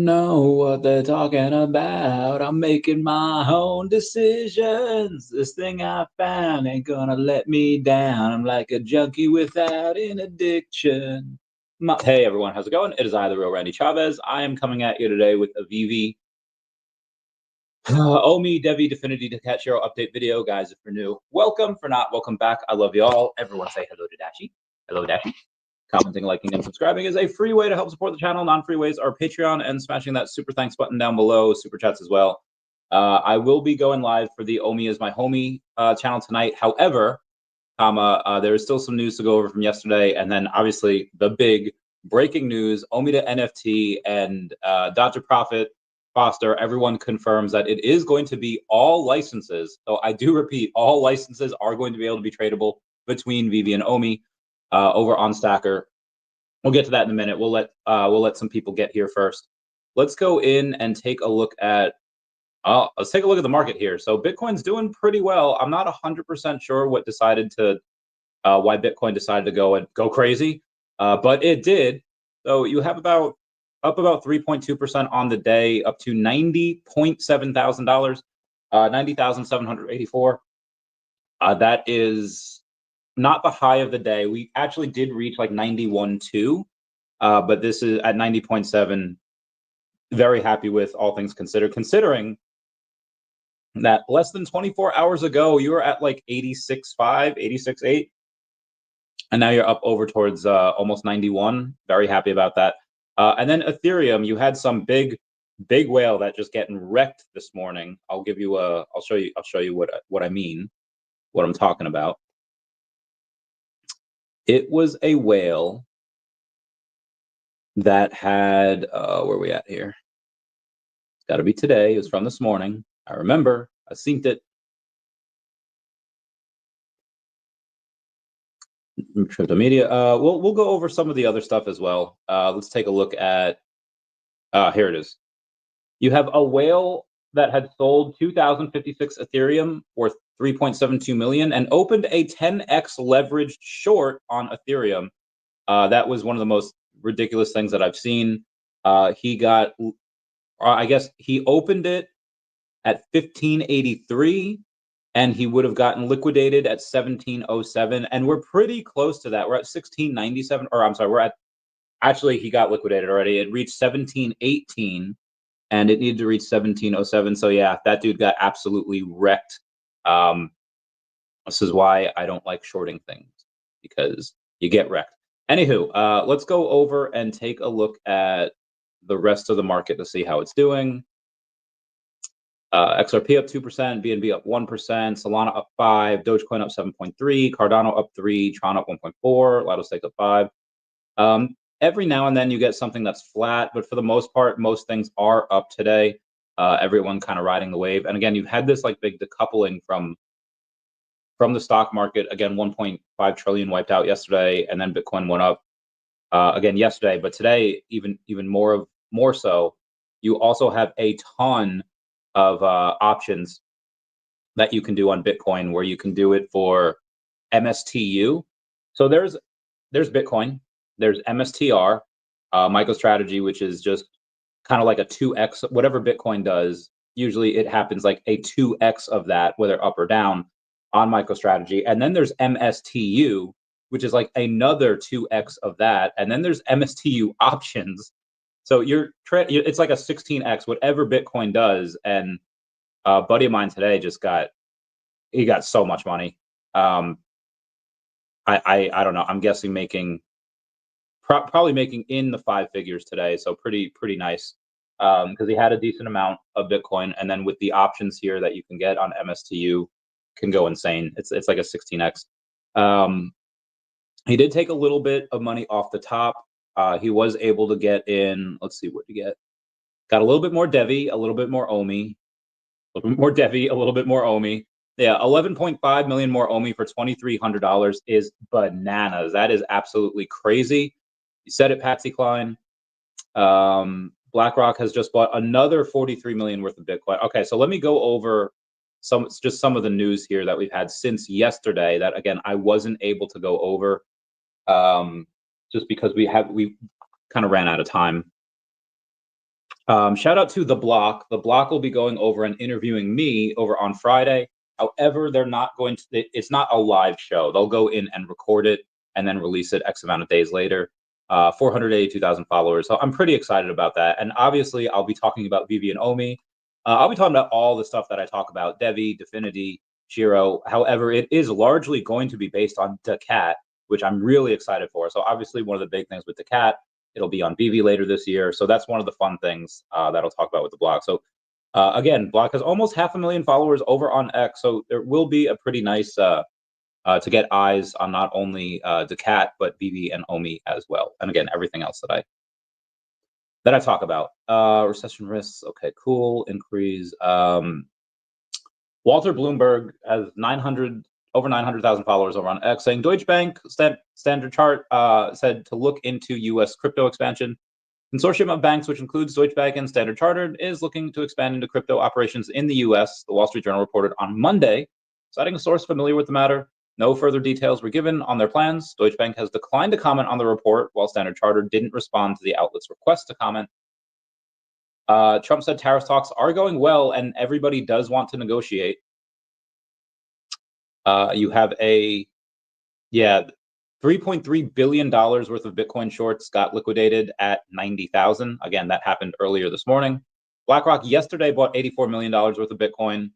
know what they're talking about. I'm making my own decisions. This thing I found ain't gonna let me down. I'm like a junkie without an addiction. Hey everyone, how's it going? It is I, the real Randy Chavez. I am coming at you today with a VeVe OMI DEVVE DEFX SHIRO update video. Guys, if you're new, welcome. For not, welcome back. I love you all. Everyone say hello to Dashi. Hello, Dashi. Commenting, liking, and subscribing is a free way to help support the channel. Non-free ways are Patreon and smashing that super thanks button down below, super chats as well. I will be going live for the OMI is my homie channel tonight. However, there is still some news to go over from yesterday, and then obviously the big breaking news: OMI to NFT and Dr. Profit Foster. Everyone confirms that it is going to be all licenses. So I do repeat, all licenses are going to be able to be tradable between VeVe and OMI. Over on Stacker. We'll get to that in a minute. We'll let some people get here first. Let's go in and take a look at let's take a look at the market here. So Bitcoin's doing pretty well. I'm not 100% sure what decided to why Bitcoin decided to go crazy, but it did. So you have up about 3.2% on the day, up to $90.7 thousand, $90,784. That is not the high of the day. We actually did reach like 91.2, but this is at 90.7. Very happy with all things considered, considering that less than 24 hours ago, you were at like 86.5, 86.8, and now you're up over towards almost 91. Very happy about that. And then Ethereum, you had some big whale that just getting wrecked this morning. I'll show you what I mean, what I'm talking about. It was a whale that had, where are we at here? It's got to be today. It was from this morning. I remember. I synced it. Crypto media. We'll go over some of the other stuff as well. Let's take a look at. Here it is. You have a whale that had sold 2,056 Ethereum worth 3.72 million and opened a 10x leveraged short on Ethereum. That was one of the most ridiculous things that I've seen. He got, I guess he opened it at 1583 and he would have gotten liquidated at 1707. And we're pretty close to that. We're at 1697, or I'm sorry, actually he got liquidated already. It reached 1718 and it needed to reach 1707. So yeah, that dude got absolutely wrecked. This is why I don't like shorting things, because you get wrecked. Anywho, let's go over and take a look at the rest of the market to see how it's doing. XRP up 2%, BNB up 1%, Solana up 5%, Dogecoin up 7.3%, Cardano up 3%, Tron up 1.4%, Lido Stake up 5%. Every now and then you get something that's flat, but for the most part, most things are up today. Everyone kind of riding the wave. And again, you've had this like big decoupling from the stock market. Again, 1.5 trillion wiped out yesterday, and then Bitcoin went up again yesterday. But today, even more so, you also have a ton of options that you can do on Bitcoin, where you can do it for MSTU. So there's Bitcoin, there's MSTR, MicroStrategy, which is just kind of like a 2x. Whatever Bitcoin does, usually it happens like a 2x of that, whether up or down, on MicroStrategy. And then there's MSTU, which is like another 2x of that. And then there's MSTU options. So it's like a 16x, whatever Bitcoin does. And a buddy of mine today he got so much money. I don't know. I'm guessing probably making in the 5 figures today. So pretty nice. Because he had a decent amount of Bitcoin, and then with the options here that you can get on MSTU, can go insane. It's like a 16x. He did take a little bit of money off the top. He was able to get in. Let's see what to get. Got a little bit more DEVVE, a little bit more OMI, a little bit more DEVVE, a little bit more OMI. Yeah, 11.5 million more OMI for $2,300 is bananas. That is absolutely crazy. You said it, Patsy Cline. BlackRock has just bought another 43 million worth of Bitcoin. Okay, so let me go over some of the news here that we've had since yesterday that, again, I wasn't able to go over just because we kind of ran out of time. Shout out to The Block. The Block will be going over and interviewing me over on Friday. However, they're not going to, it's not a live show. They'll go in and record it and then release it X amount of days later. 482,000 followers. So I'm pretty excited about that. And obviously, I'll be talking about VeVe and OMI. I'll be talking about all the stuff that I talk about, DEVVE, DEFINITY, Shiro. However, it is largely going to be based on DACAT, which I'm really excited for. So obviously, one of the big things with DACAT, it'll be on VeVe later this year. So that's one of the fun things that I'll talk about with the blog. So again, blog has almost 500,000 followers over on X. So there will be a pretty nice to get eyes on not only DACAT, but VeVe and OMI as well. And again, everything else that I talk about. Recession risks. Okay, cool. Increase. Walter Bloomberg has over 900,000 followers over on X, saying Deutsche Bank Standard Chart said to look into U.S. crypto expansion. Consortium of banks, which includes Deutsche Bank and Standard Chartered, is looking to expand into crypto operations in the U.S., the Wall Street Journal reported on Monday, citing a source familiar with the matter. No further details were given on their plans. Deutsche Bank has declined to comment on the report, while Standard Chartered didn't respond to the outlet's request to comment. Trump said tariff talks are going well, and everybody does want to negotiate. You have $3.3 billion worth of Bitcoin shorts got liquidated at 90,000. Again, that happened earlier this morning. BlackRock yesterday bought $84 million worth of Bitcoin.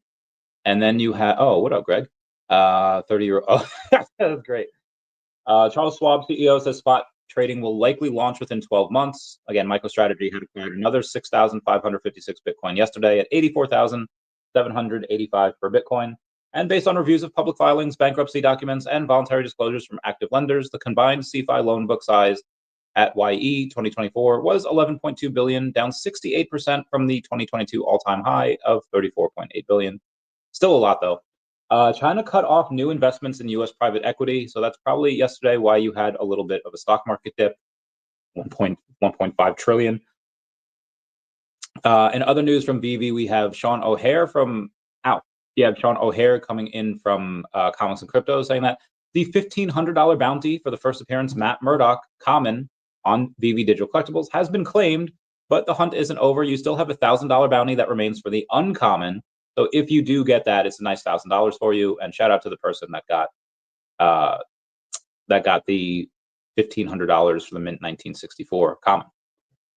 And then you have, oh, what up, Greg? 30-year. Oh, that's great. Charles Schwab, CEO, says spot trading will likely launch within 12 months. Again, MicroStrategy had acquired another 6,556 Bitcoin yesterday at 84,785 per Bitcoin. And based on reviews of public filings, bankruptcy documents, and voluntary disclosures from active lenders, the combined CFI loan book size at YE 2024 was 11.2 billion, down 68% from the 2022 all-time high of 34.8 billion. Still a lot, though. China cut off new investments in U.S. private equity, so that's probably yesterday why you had a little bit of a stock market dip, 1.5 trillion. In other news from VeVe, we have Sean O'Hare from Sean O'Hare coming in from Comics and Crypto, saying that the $1,500 bounty for the first appearance, Matt Murdock, common on VeVe Digital Collectibles, has been claimed, but the hunt isn't over. You still have a $1,000 bounty that remains for the uncommon. So if you do get that, it's a nice $1,000 for you. And shout out to the person that got the $1,500 for the Mint 1964 common.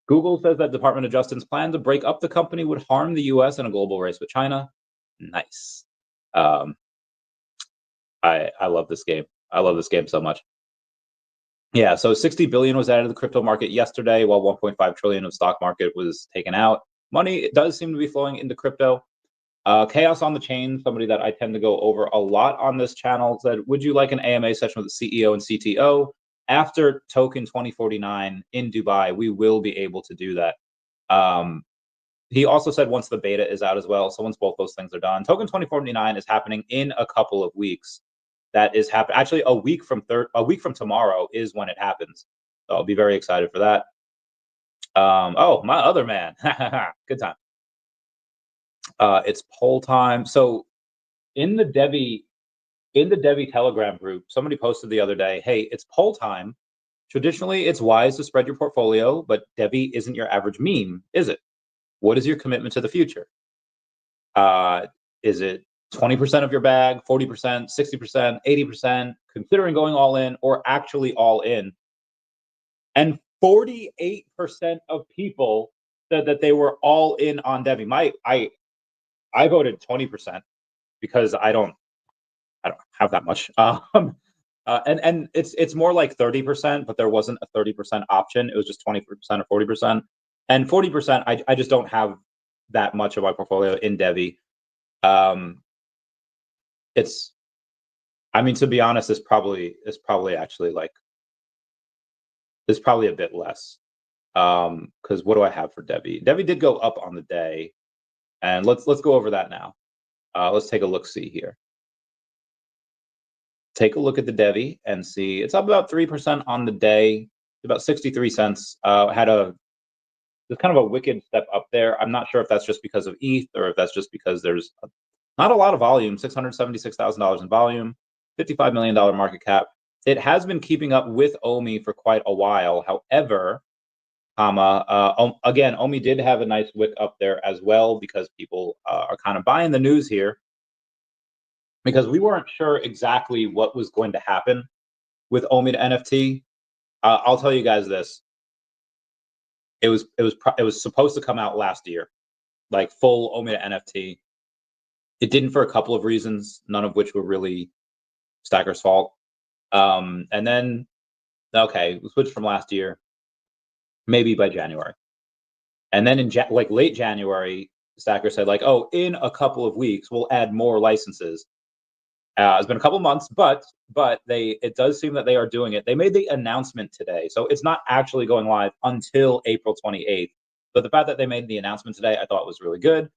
Google says that Department of Justice's plan to break up the company would harm the U.S. in a global race with China. Nice. I love this game. I love this game so much. Yeah, so 60 billion was added to the crypto market yesterday, while 1.5 trillion of stock market was taken out. Money, it does seem to be flowing into crypto. Chaos on the Chain, somebody that I tend to go over a lot on this channel, said, would you like an AMA session with the CEO and CTO? After token 2049 in Dubai, we will be able to do that. He also said once the beta is out as well, so once both those things are done. Token 2049 is happening in a couple of weeks. That is happening, actually a week from tomorrow is when it happens. So I'll be very excited for that. Oh, my other man. Good time. It's poll time. So in the DEVVE Telegram group, somebody posted the other day, hey, it's poll time. Traditionally, it's wise to spread your portfolio, but DEVVE isn't your average meme, is it? What is your commitment to the future? Is it 20% of your bag, 40%, 60%, 80%, considering going all in, or actually all in? And 48% of people said that they were all in on DEVVE. I voted 20% because I don't have that much. And it's more like 30%, but there wasn't a 30% option. It was just 20% or 40%. And 40%, I just don't have that much of my portfolio in DEVVE. To be honest, it's probably actually like, it's probably a bit less. Because what do I have for DEVVE? DEVVE did go up on the day, and let's go over that now. Let's take a look-see here. Take a look at the DEVVE and see it's up about 3% on the day, about 63 cents. There's kind of a wicked step up there. I'm not sure if that's just because of ETH or if that's just because there's not a lot of volume, $676,000 in volume, $55 million market cap. It has been keeping up with OMI for quite a while. However, Again, OMI did have a nice wick up there as well because people are kind of buying the news here because we weren't sure exactly what was going to happen with OMI to NFT. I'll tell you guys this: it was supposed to come out last year, like full OMI to NFT. It didn't for a couple of reasons, none of which were really Stacker's fault. And then, okay, we switched from last year, maybe by January. And then in like late January, Stacker said like, oh, in a couple of weeks, we'll add more licenses. It's been a couple months, but it does seem that they are doing it. They made the announcement today, so it's not actually going live until April 28th. But the fact that they made the announcement today, I thought was really good.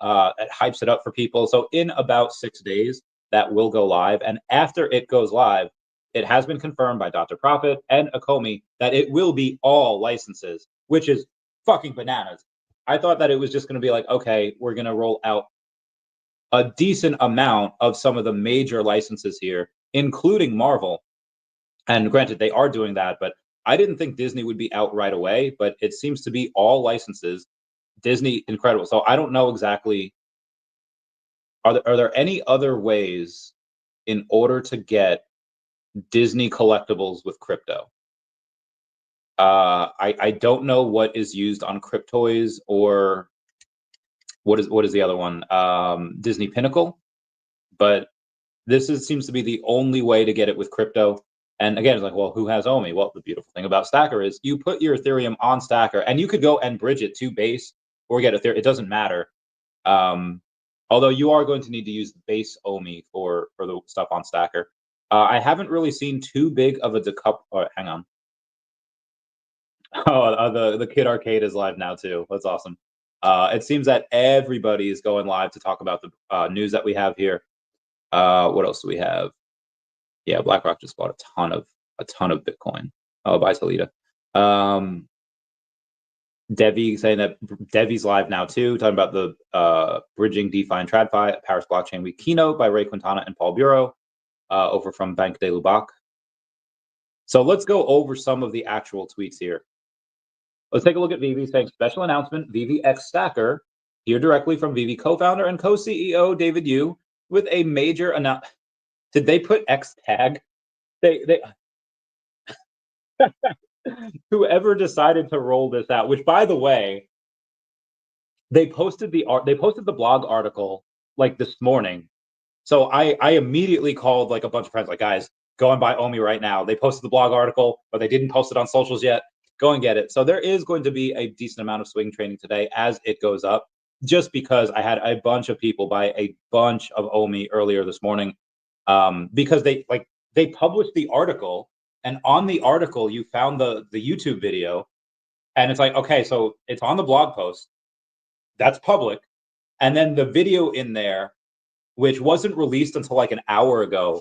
It hypes it up for people. So in about 6 days, that will go live. And after it goes live, it has been confirmed by Dr. Profit and Akomi that it will be all licenses, which is fucking bananas. I thought that it was just going to be like, okay, we're going to roll out a decent amount of some of the major licenses here, including Marvel. And granted, they are doing that, but I didn't think Disney would be out right away, but it seems to be all licenses. Disney, incredible. So I don't know exactly. Are there any other ways in order to get Disney collectibles with crypto? I don't know what is used on Cryptoys or what is the other one? Disney Pinnacle, but seems to be the only way to get it with crypto. And again, it's like, well, who has OMI? Well, the beautiful thing about Stacker is you put your Ethereum on Stacker, and you could go and bridge it to Base or get Ethereum. It doesn't matter. Although you are going to need to use Base OMI for the stuff on Stacker. I haven't really seen too big of a decup. Oh, hang on. Oh, the Kid Arcade is live now too. That's awesome. It seems that everybody is going live to talk about the news that we have here. What else do we have? Yeah, BlackRock just bought a ton of Bitcoin. Oh, bye, Talita. DEVVE saying that DEVVE's live now too, talking about the bridging DeFi and TradFi at Paris Blockchain Week keynote by Ray Quintana and Paul Bureau over from Banque de Lubac. So let's go over some of the actual tweets here. Let's take a look at VeVe saying special announcement, VeVe X Stacker, here directly from VeVe co-founder and co-CEO David Yu with a major announcement. Did they put X tag? They whoever decided to roll this out, which by the way, they posted the blog article like this morning. So I immediately called like a bunch of friends, like, guys, go and buy OMI right now. They posted the blog article, but they didn't post it on socials yet. Go and get it. So there is going to be a decent amount of swing trading today as it goes up, just because I had a bunch of people buy a bunch of OMI earlier this morning, because they published the article, and on the article you found the YouTube video, and it's like, okay, so it's on the blog post, that's public, and then the video in there, which wasn't released until like an hour ago,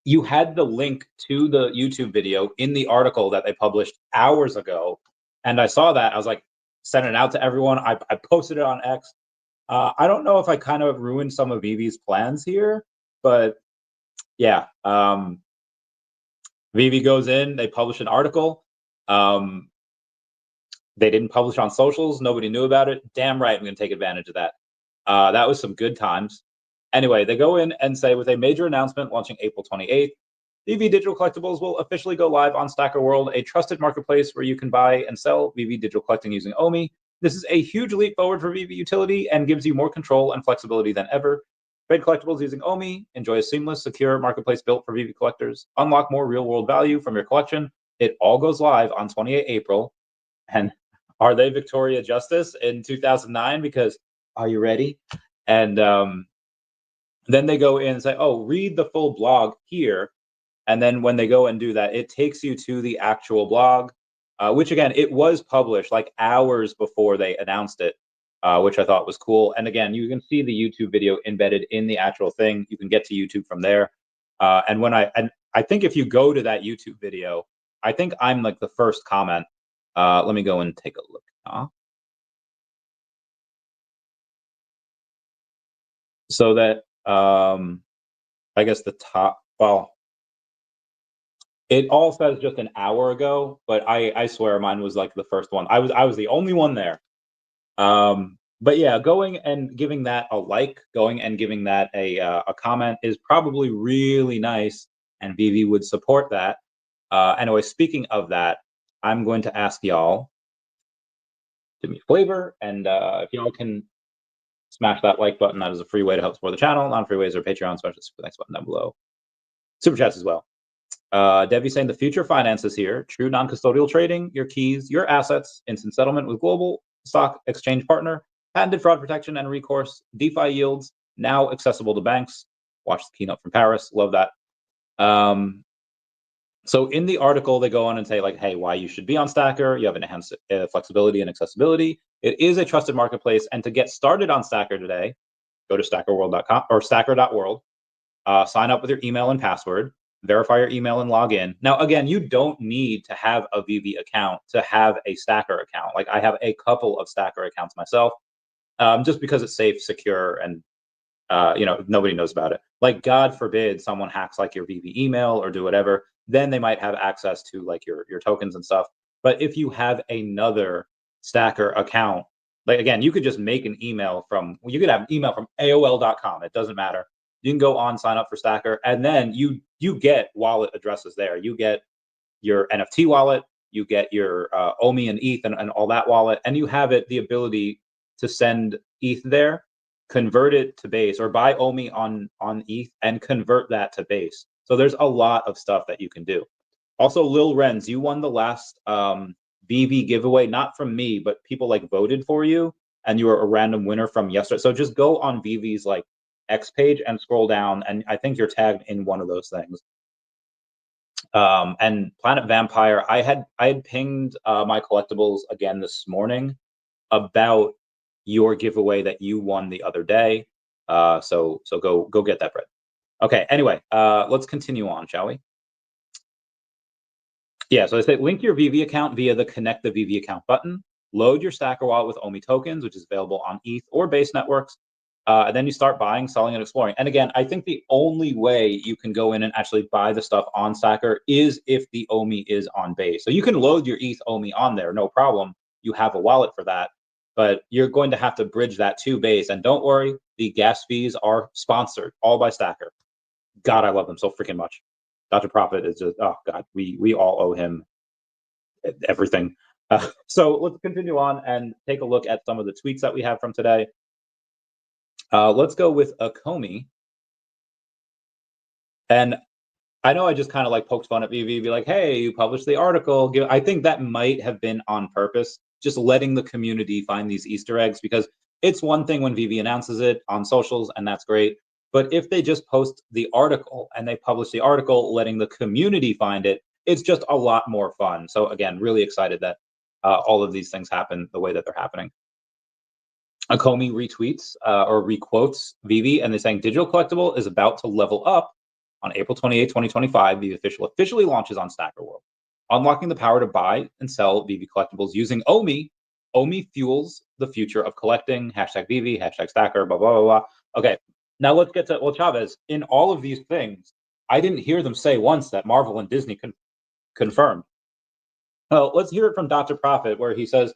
you had the link to the YouTube video in the article that they published hours ago. And I saw that. I was like, sending it out to everyone. I posted it on X. I don't know if I kind of ruined some of VeVe's plans here, but yeah. VeVe goes in, they publish an article. They didn't publish on socials. Nobody knew about it. Damn right, I'm going to take advantage of that. That was some good times. Anyway, they go in and say, with a major announcement launching April 28th, VeVe Digital Collectibles will officially go live on Stacker World, a trusted marketplace where you can buy and sell VeVe Digital Collecting using OMI. This is a huge leap forward for VeVe utility and gives you more control and flexibility than ever. Trade collectibles using OMI. Enjoy a seamless, secure marketplace built for VeVe collectors. Unlock more real-world value from your collection. It all goes live on 28 April. And are they Victoria Justice in 2009? Because are you ready? And then they go in and say, oh, read the full blog here. And then when they go and do that, it takes you to the actual blog, which again, it was published like hours before they announced it, which I thought was cool. And again, you can see the YouTube video embedded in the actual thing. You can get to YouTube from there. And I think if you go to that YouTube video, I think I'm like the first comment. Let me go and take a look. So that I guess the top, well, It all says just an hour ago, but I swear mine was like the first one. I was the only one there. But yeah, going and giving that a like, going and giving that a comment is probably really nice, and VeVe would support that. Anyway, speaking of that, I'm going to ask y'all to me a flavor, and if y'all can smash that like button, that is a free way to help support the channel. Non-free ways are Patreon, special super thanks button down below. Super chats as well. Debbie saying the future finance is here. True non-custodial trading, your keys, your assets, instant settlement with global stock exchange partner, patented fraud protection and recourse, DeFi yields, now accessible to banks. Watch the keynote from Paris. Love that. So in the article, they go on and say like, hey, why you should be on Stacker. You have enhanced flexibility and accessibility. It is a trusted marketplace. And to get started on Stacker today, go to stackerworld.com or stacker.world. Sign up with your email and password. Verify your email and log in. Now, again, you don't need to have a VeVe account to have a Stacker account. Like I have a couple of Stacker accounts myself, just because it's safe, secure, and nobody knows about it. Like God forbid someone hacks like your VeVe email or do whatever, then they might have access to like your tokens and stuff. But if you have another Stacker account, like again, you could just make an email from, you could have an email from AOL.com. It doesn't matter. You can go on, sign up for Stacker, and then you get wallet addresses there. You get your NFT wallet, you get your OMI and ETH and all that wallet, and you have the ability to send ETH there, convert it to base, or buy OMI on ETH and convert that to base. So there's a lot of stuff that you can do. Also, Lil Renz, you won the last VeVe giveaway, not from me, but people like voted for you, and you were a random winner from yesterday. So just go on VeVe's like X page and scroll down, and I think you're tagged in one of those things. And Planet Vampire, I had pinged my collectibles again this morning about your giveaway that you won the other day. So go get that bread. Okay, anyway, let's continue on, shall we? Yeah, so I say link your VeVe account via the Connect the VeVe account button. Load your Stacker wallet with OMI tokens, which is available on ETH or Base networks. And then you start buying, selling, and exploring. And again, I think the only way you can go in and actually buy the stuff on Stacker is if the OMI is on Base. So you can load your ETH OMI on there, no problem. You have a wallet for that. But you're going to have to bridge that to Base. And don't worry, the gas fees are sponsored, all by Stacker. God, I love them so freaking much. Dr. Profit is just, oh God, we all owe him everything. So let's continue on and take a look at some of the tweets that we have from today. Let's go with Akomi. And I know I just kind of like poked fun at VeVe, be like, hey, you published the article. I think that might have been on purpose, just letting the community find these Easter eggs, because it's one thing when VeVe announces it on socials, and that's great. But if they just post the article and they publish the article, letting the community find it, it's just a lot more fun. So again, really excited that all of these things happen the way that they're happening. Akomi retweets or requotes VeVe, and they're saying digital collectible is about to level up on April 28, 2025. VeVe officially launches on Stacker World, unlocking the power to buy and sell VeVe collectibles using OMI. OMI fuels the future of collecting. Hashtag VeVe, hashtag Stacker, blah, blah, blah, blah. Okay, now let's get to, well, Chavez, in all of these things, I didn't hear them say once that Marvel and Disney confirmed. Well, let's hear it from Dr. Profit, where he says,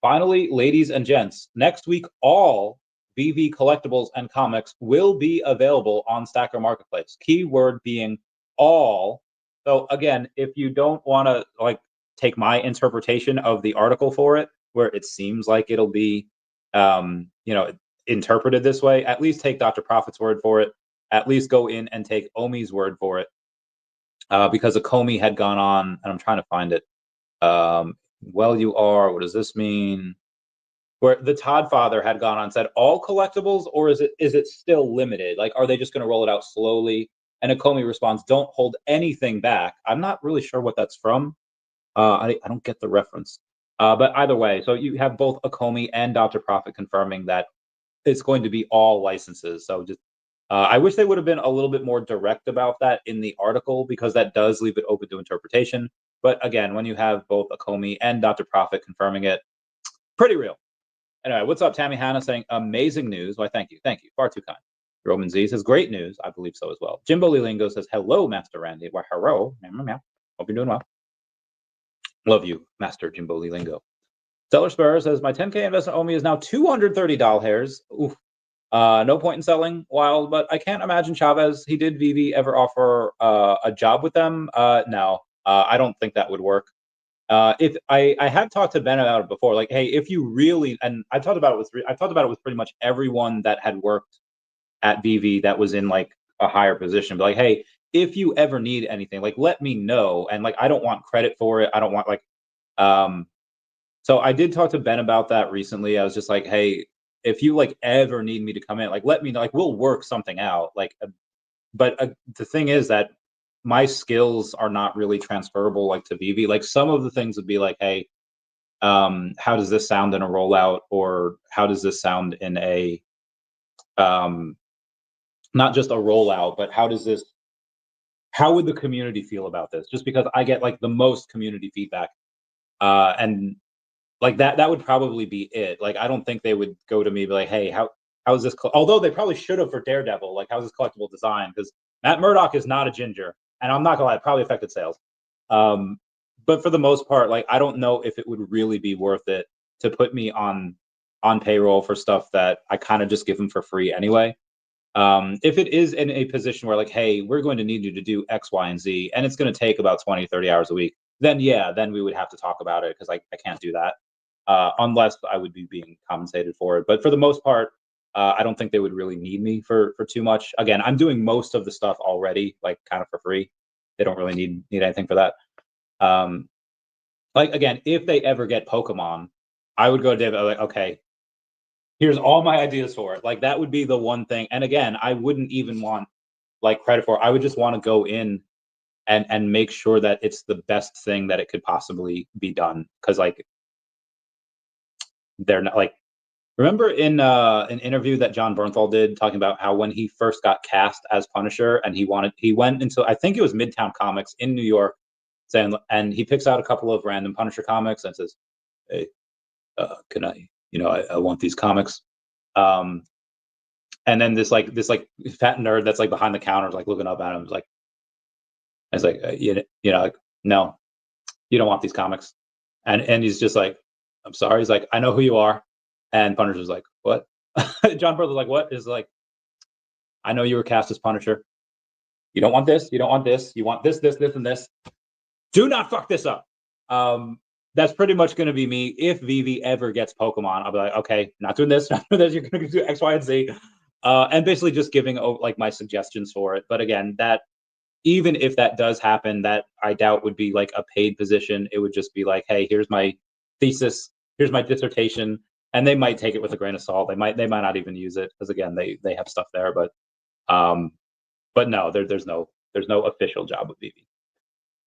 finally, ladies and gents, next week, all VeVe collectibles and comics will be available on Stacker Marketplace. Keyword being all. So again, if you don't want to like take my interpretation of the article for it, where it seems like it'll be, interpreted this way, at least take Dr. Profit's word for it. At least go in and take OMI's word for it, because Akomi had gone on, and I'm trying to find it. Well, you are, what does this mean? Where the Todd father had gone on and said all collectibles, or is it still limited? Like, are they just going to roll it out slowly? And Akomi responds, don't hold anything back. I'm not really sure what that's from. I don't get the reference. But either way, so you have both Akomi and Dr. Profit confirming that it's going to be all licenses. So just, I wish they would have been a little bit more direct about that in the article, because that does leave it open to interpretation. But again, when you have both Akomi and Dr. Profit confirming it, pretty real. Anyway, what's up, Tammy Hannah saying amazing news. Why, thank you, far too kind. Roman Z says great news. I believe so as well. Jimbo Lilingo says hello, Master Randy. Why, hello. Hope you're doing well. Love you, Master Jimbo Lee Lingo. Seller Spur says, my 10K investment OMI is now $230. Oof. No point in selling, wild, but I can't imagine Chavez. He did VeVe ever offer a job with them? No, I don't think that would work. If I have talked to Ben about it before, like, hey, if you really, and I talked about it with pretty much everyone that had worked at VeVe that was in like a higher position, but like, hey, if you ever need anything, like, let me know. And like, I don't want credit for it. I don't want like, so I did talk to Ben about that recently. I was just like, hey, if you like ever need me to come in, like, let me know, like, we'll work something out. Like, but the thing is that my skills are not really transferable like to VeVe. Like some of the things would be like, hey, how does this sound in a rollout, or how does this sound in a not just a rollout, but how would the community feel about this? Just because I get like the most community feedback, and like that would probably be it. Like I don't think they would go to me and be like, hey, how is this? Although they probably should have for Daredevil, like how's this collectible design? Because Matt Murdock is not a ginger, and I'm not gonna lie, it probably affected sales. But for the most part, like I don't know if it would really be worth it to put me on payroll for stuff that I kind of just give them for free anyway. If it is in a position where like, hey, we're going to need you to do X, Y, and Z, and it's going to take about 20, 30 hours a week, then yeah, then we would have to talk about it because I can't do that unless I would be being compensated for it. But for the most part, I don't think they would really need me for too much. Again, I'm doing most of the stuff already, like kind of for free. They don't really need anything for that. Like again, if they ever get Pokemon, I would go to David, like, okay, here's all my ideas for it. Like that would be the one thing. And again, I wouldn't even want like credit for it. I would just want to go in and make sure that it's the best thing that it could possibly be done. Cause like they're not like, remember in an interview that John Bernthal did talking about how when he first got cast as Punisher and he went into, I think it was Midtown Comics in New York, saying, and he picks out a couple of random Punisher comics and says, hey, can I, I want these comics. And then this fat nerd that's like behind the counter is like looking up at him, is like, it's like, like, no, you don't want these comics. And he's just like, I'm sorry. He's like, I know who you are. And Punisher's like, what? John Bernthal like, what? Is like, I know you were cast as Punisher. You don't want this. You don't want this. You want this, this, this, and this. Do not fuck this up. That's pretty much going to be me. If VeVe ever gets Pokemon, I'll be like, okay, not doing this, not doing this. You're going to do X, Y, and Z. And basically just giving like my suggestions for it. But again, that even if that does happen, that I doubt would be like a paid position. It would just be like, hey, here's my thesis, here's my dissertation, and they might take it with a grain of salt. They might not even use it because again, they have stuff there. But no, there's no official job with VeVe.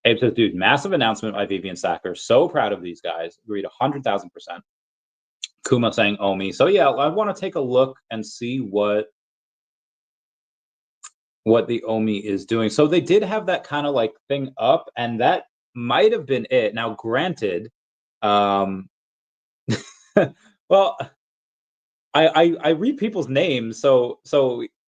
Abe says, dude, massive announcement by VeVe and Sacker. So proud of these guys. Agreed 100,000%. Kuma saying OMI. So yeah, I want to take a look and see what the OMI is doing. So they did have that kind of like thing up, and that might have been it. Now, granted, well, I read people's names. So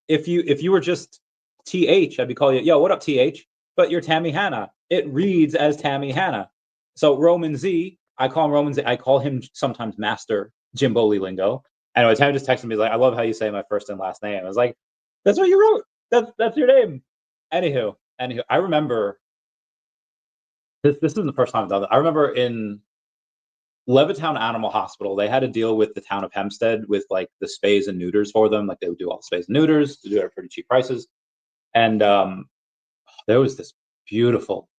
if you were just TH, I'd be calling you, yo, what up, TH? But you're Tammy Hannah. It reads as Tammy Hannah. So Roman Z, I call him Roman Z. I call him sometimes Master Jimbo Lee Lingo. Anyway, Tammy just texted me like, I love how you say my first and last name. I was like, that's what you wrote. That's your name. Anywho, I remember this isn't the first time I've done that. I remember in Levittown Animal Hospital, they had to deal with the town of Hempstead with like the spays and neuters for them. Like they would do all the spays and neuters to do it at pretty cheap prices. And there was this beautiful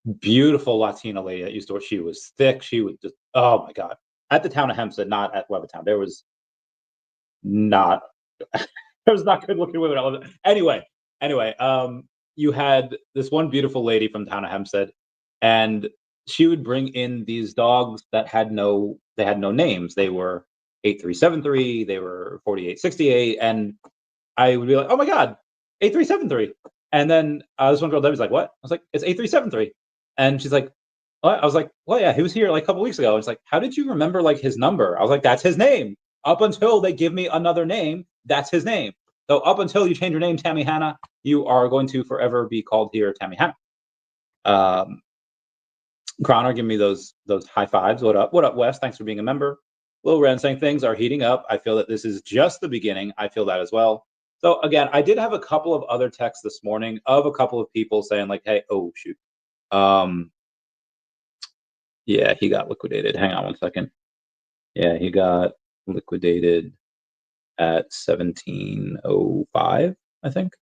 Latina lady that used to work. She was thick. She was just, oh my God. At the town of Hempstead, not at Levittown. There was not good looking women. Anyway, you had this one beautiful lady from the town of Hempstead, and she would bring in these dogs that had no names. They were 8373, they were 4868, and I would be like, oh my God, 8373. And then this one girl, Debbie's like, what? I was like, it's 8373. And she's like, what? I was like, well, yeah, he was here like a couple weeks ago. And it's like, how did you remember like his number? I was like, that's his name. Up until they give me another name, that's his name. So up until you change your name, Tammy Hannah, you are going to forever be called here Tammy Hannah. Connor, give me those high fives. What up? What up, Wes? Thanks for being a member. Lil Ren saying things are heating up. I feel that this is just the beginning. I feel that as well. So again, I did have a couple of other texts this morning of a couple of people saying like, hey, oh shoot. Yeah, he got liquidated. Hang on one second. Yeah, he got liquidated at 1705, I think.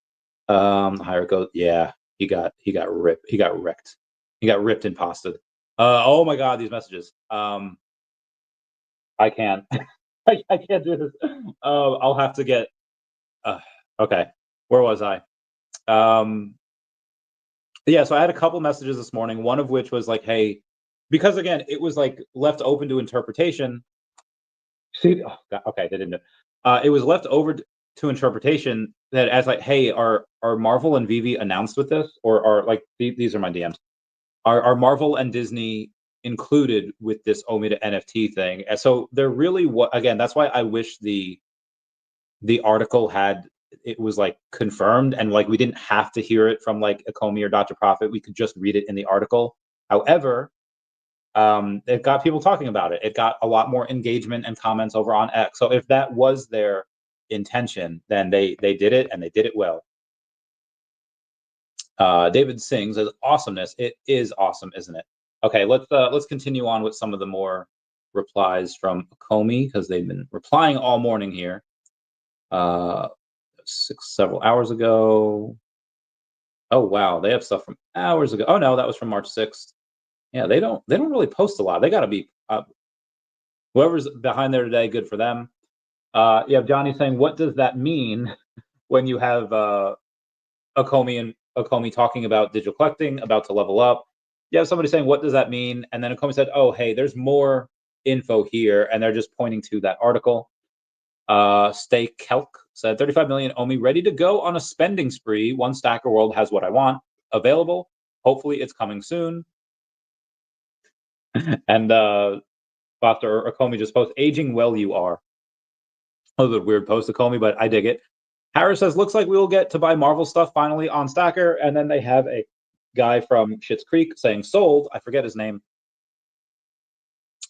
Higher goes. Yeah, he got ripped. He got wrecked. He got ripped and pasted. Oh my god, these messages. I can't. I can't do this. I'll have to get. Okay, where was I? Yeah, so I had a couple messages this morning. One of which was like, "Hey," because again, it was like left open to interpretation. See, oh god, okay, they didn't. It was left over to interpretation that as like, "Hey, are Marvel and VeVe announced with this, or are like these are my DMs? Are Marvel and Disney included with this OMI to NFT thing?" And so they're really what again. That's why I wish the article had it was like confirmed and like we didn't have to hear it from like Akomi or Dr. Profit. We could just read it in the article. However, it got people talking about it. It got a lot more engagement and comments over on X. So if that was their intention, then they did it and they did it well. David Singh says, "Awesomeness. It is awesome, isn't it?" Okay, let's continue on with some of the more replies from Akomi because they've been replying all morning here. Several hours ago. Oh wow, they have stuff from hours ago. Oh no, that was from March 6th. Yeah, they don't really post a lot. They got to be whoever's behind there today. Good for them. You have Johnny saying, "What does that mean when you have Akomi and Akomi talking about digital collecting, about to level up?" You have somebody saying, "What does that mean?" And then Akomi said, "Oh, hey, there's more info here," and they're just pointing to that article. Stay Kelk said 35 million OMI ready to go on a spending spree. One Stacker World has what I want available. Hopefully it's coming soon. And Foster or Akomi just post aging well you are. A little bit weird post Akomi, but I dig it. Harris says looks like we will get to buy Marvel stuff finally on Stacker, and then they have a guy from Schitt's Creek saying sold. I forget his name.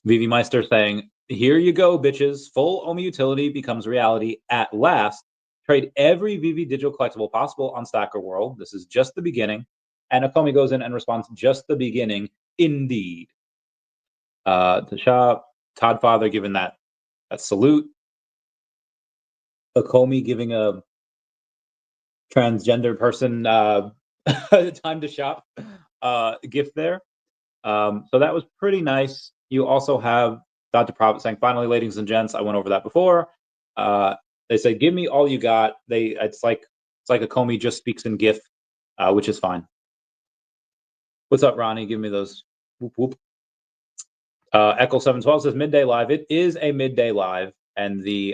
VeVe Meister saying, "Here you go, bitches. Full OMI utility becomes reality at last. Trade every VeVe digital collectible possible on Stacker World. This is just the beginning." And Akomi goes in and responds, "Just the beginning, indeed." The shop, Todd Father giving that salute. Akomi giving a transgender person time to shop gift there. So that was pretty nice. You also have Dr. Profit saying, "Finally, ladies and gents," I went over that before. They say, "Give me all you got." It's like Akomi just speaks in GIF, which is fine. What's up, Ronnie? Give me those. Whoop, whoop. Echo 712 says midday live. It is a midday live, and the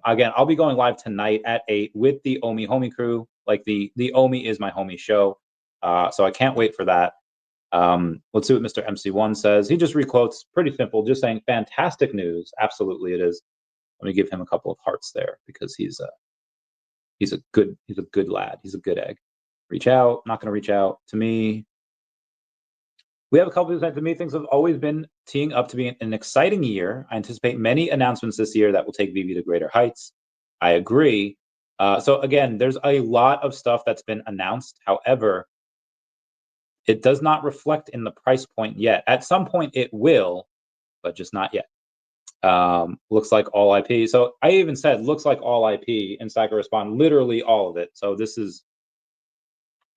again, I'll be going live tonight at 8 with the OMI homie crew. Like the OMI is my homie show, so I can't wait for that. Let's see what Mr. MC1 says. He just requotes, pretty simple, just saying fantastic news. Absolutely, it is. Let me give him a couple of hearts there because he's a good lad. He's a good egg. Reach out. Not going to reach out to me. We have a couple of things to me. Things have always been teeing up to be an exciting year. I anticipate many announcements this year that will take VeVe to greater heights. I agree. So again, there's a lot of stuff that's been announced. However, it does not reflect in the price point yet. At some point it will, but just not yet. Looks like all IP. So I even said looks like all IP, and Stacker respond literally all of it. So this is.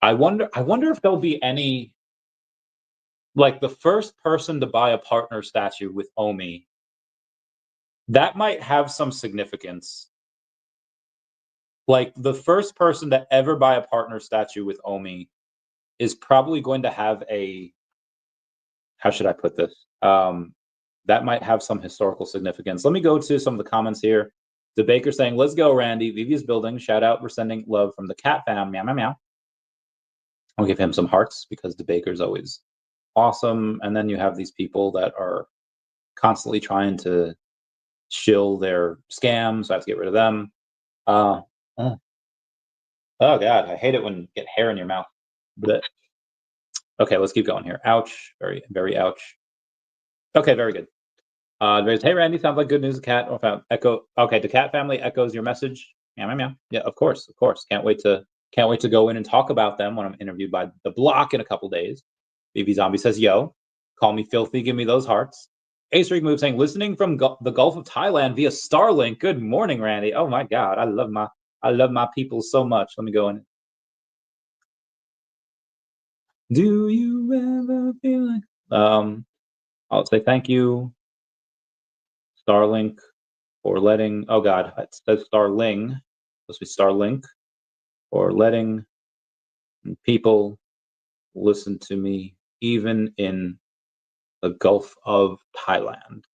I wonder if there'll be any. Like the first person to buy a partner statue with OMI, that might have some significance. Like the first person to ever buy a partner statue with OMI is probably going to have a, how should I put this? That might have some historical significance. Let me go to some of the comments here. The Baker saying, "Let's go, Randy. VeVe's building. Shout out. We're sending love from the cat fam. Meow, meow, meow." I'll give him some hearts because the Baker's always awesome. And then you have these people that are constantly trying to shill their scams, so I have to get rid of them. Oh god, I hate it when you get hair in your mouth. But Okay, let's keep going here. Ouch. Very, very ouch. Okay, very good. Hey, Randy, sounds like good news. Cat echo. Okay, the cat family echoes your message. Meow, meow, meow. Yeah, of course, of course. Can't wait to go in and talk about them when I'm interviewed by the block in a couple days. VeVe Zombie says, "Yo, call me filthy. Give me those hearts." Ace Rig Move saying, "Listening from the Gulf of Thailand via Starlink." Good morning, Randy. Oh my God, I love my people so much. Let me go in. Do you ever feel like? I'll say thank you, Starlink, for letting. Oh God, it says Starling. Supposed to be Starlink, for letting people listen to me, even in the Gulf of Thailand.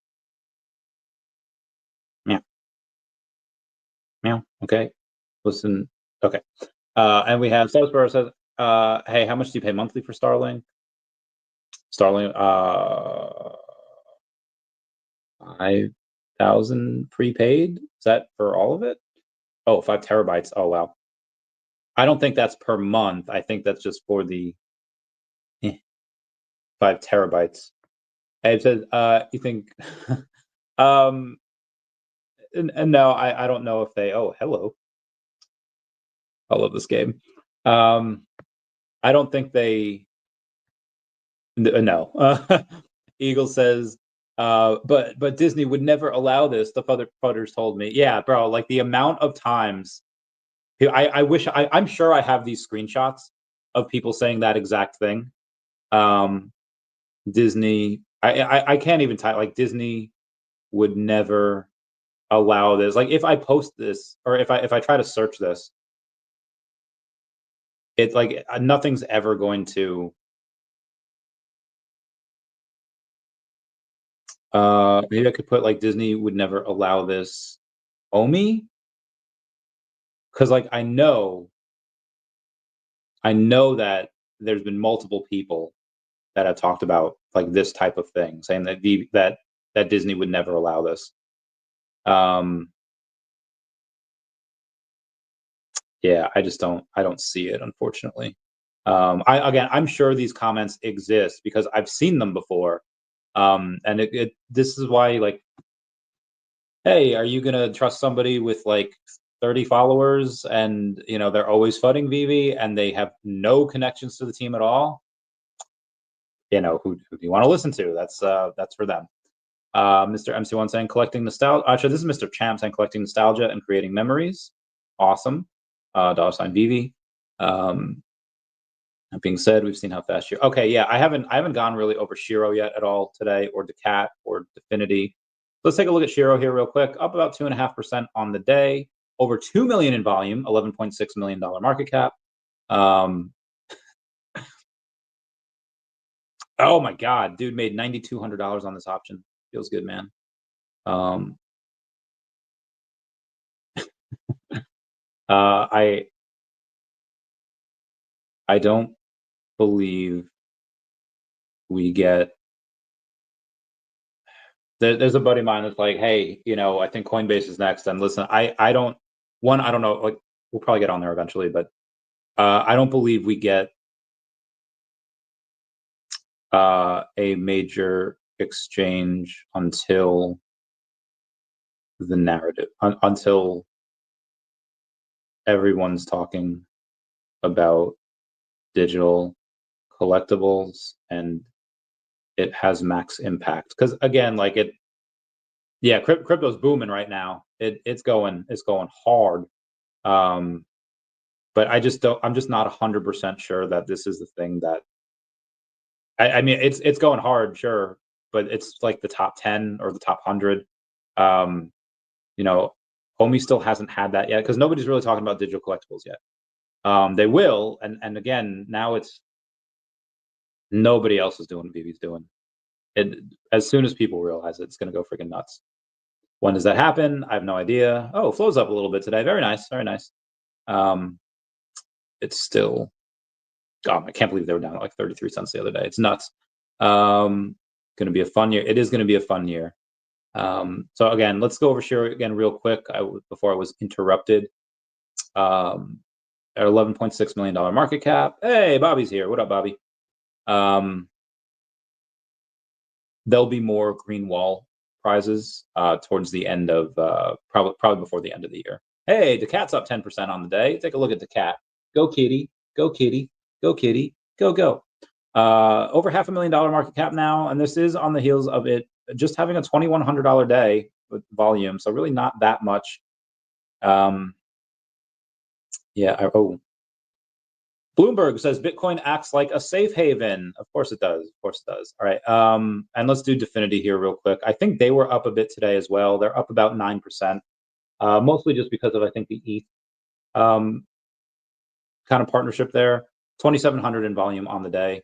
Meow, meow. Okay, listen. Okay, and we have Salesforce says, "Hey, how much do you pay monthly for Starlink?" Starlink, 5,000 prepaid. Is that for all of it? Oh, 5 terabytes. Oh wow. I don't think that's per month. I think that's just for the 5 terabytes. And it says, you think, um, and no, I don't know if they. Oh, hello. I love this game. I don't think they. No. Eagle says, but Disney would never allow this. The fudders told me. Yeah, bro. Like the amount of times. I wish I'm sure I have these screenshots of people saying that exact thing. Disney. I can't even type like Disney would never allow this. Like if I post this or if I try to search this, it's like nothing's ever going to. Maybe I could put like Disney would never allow this OMI, because like I know that there's been multiple people that have talked about like this type of thing, saying that that Disney would never allow this. Yeah, I don't see it, unfortunately. I'm sure these comments exist because I've seen them before. And this is why, like, hey, are you gonna trust somebody with like 30 followers and they're always fudding VeVe and they have no connections to the team at all? Who do you want to listen to? That's for them. Mr. MC1 saying collecting nostalgia. Actually, this is Mr. Champ saying collecting nostalgia and creating memories. Awesome. $ VeVe. That being said, we've seen how fast you. Okay, yeah, I haven't gone really over Shiro yet at all today, or DACAT, or Definity. Let's take a look at Shiro here real quick. Up about 2.5% on the day. Over 2 million in volume. $11.6 million market cap. Oh my God, dude made $9,200 on this option. Feels good, man. I don't believe we get. There's a buddy of mine that's like, hey, I think Coinbase is next. And listen, I don't know. Like, we'll probably get on there eventually, but I don't believe we get a major exchange until the narrative, until everyone's talking about digital collectibles and it has max impact. Because again, like crypto's booming right now. It's going hard. But I'm just not 100% sure that this is the thing that. I mean, it's going hard, sure, but it's like the top 10 or the top 100. OMI still hasn't had that yet because nobody's really talking about digital collectibles yet. They will, and again, now it's nobody else is doing what VeVe's doing. As soon as people realize it, it's going to go freaking nuts. When does that happen? I have no idea. Oh, flow's up a little bit today. Very nice, very nice. It's still. God, I can't believe they were down at like 33 cents the other day. It's nuts. Going to be a fun year. It is going to be a fun year. So again, let's go over Shiro again real quick before I was interrupted. At $11.6 million market cap. Hey, Bobby's here. What up, Bobby? There'll be more green wall prizes towards the end of probably before the end of the year. Hey, DACAT's up 10% on the day. Take a look at DACAT. Go kitty, go kitty, go kitty, go go. Over $500,000 market cap now, and this is on the heels of it just having a $2,100 day with volume, so really not that much. Bloomberg says Bitcoin acts like a safe haven. Of course it does. Of course it does. All right. And let's do Definity here real quick. I think they were up a bit today as well. They're up about 9%, mostly just because of, I think, the ETH kind of partnership there. 2,700 in volume on the day.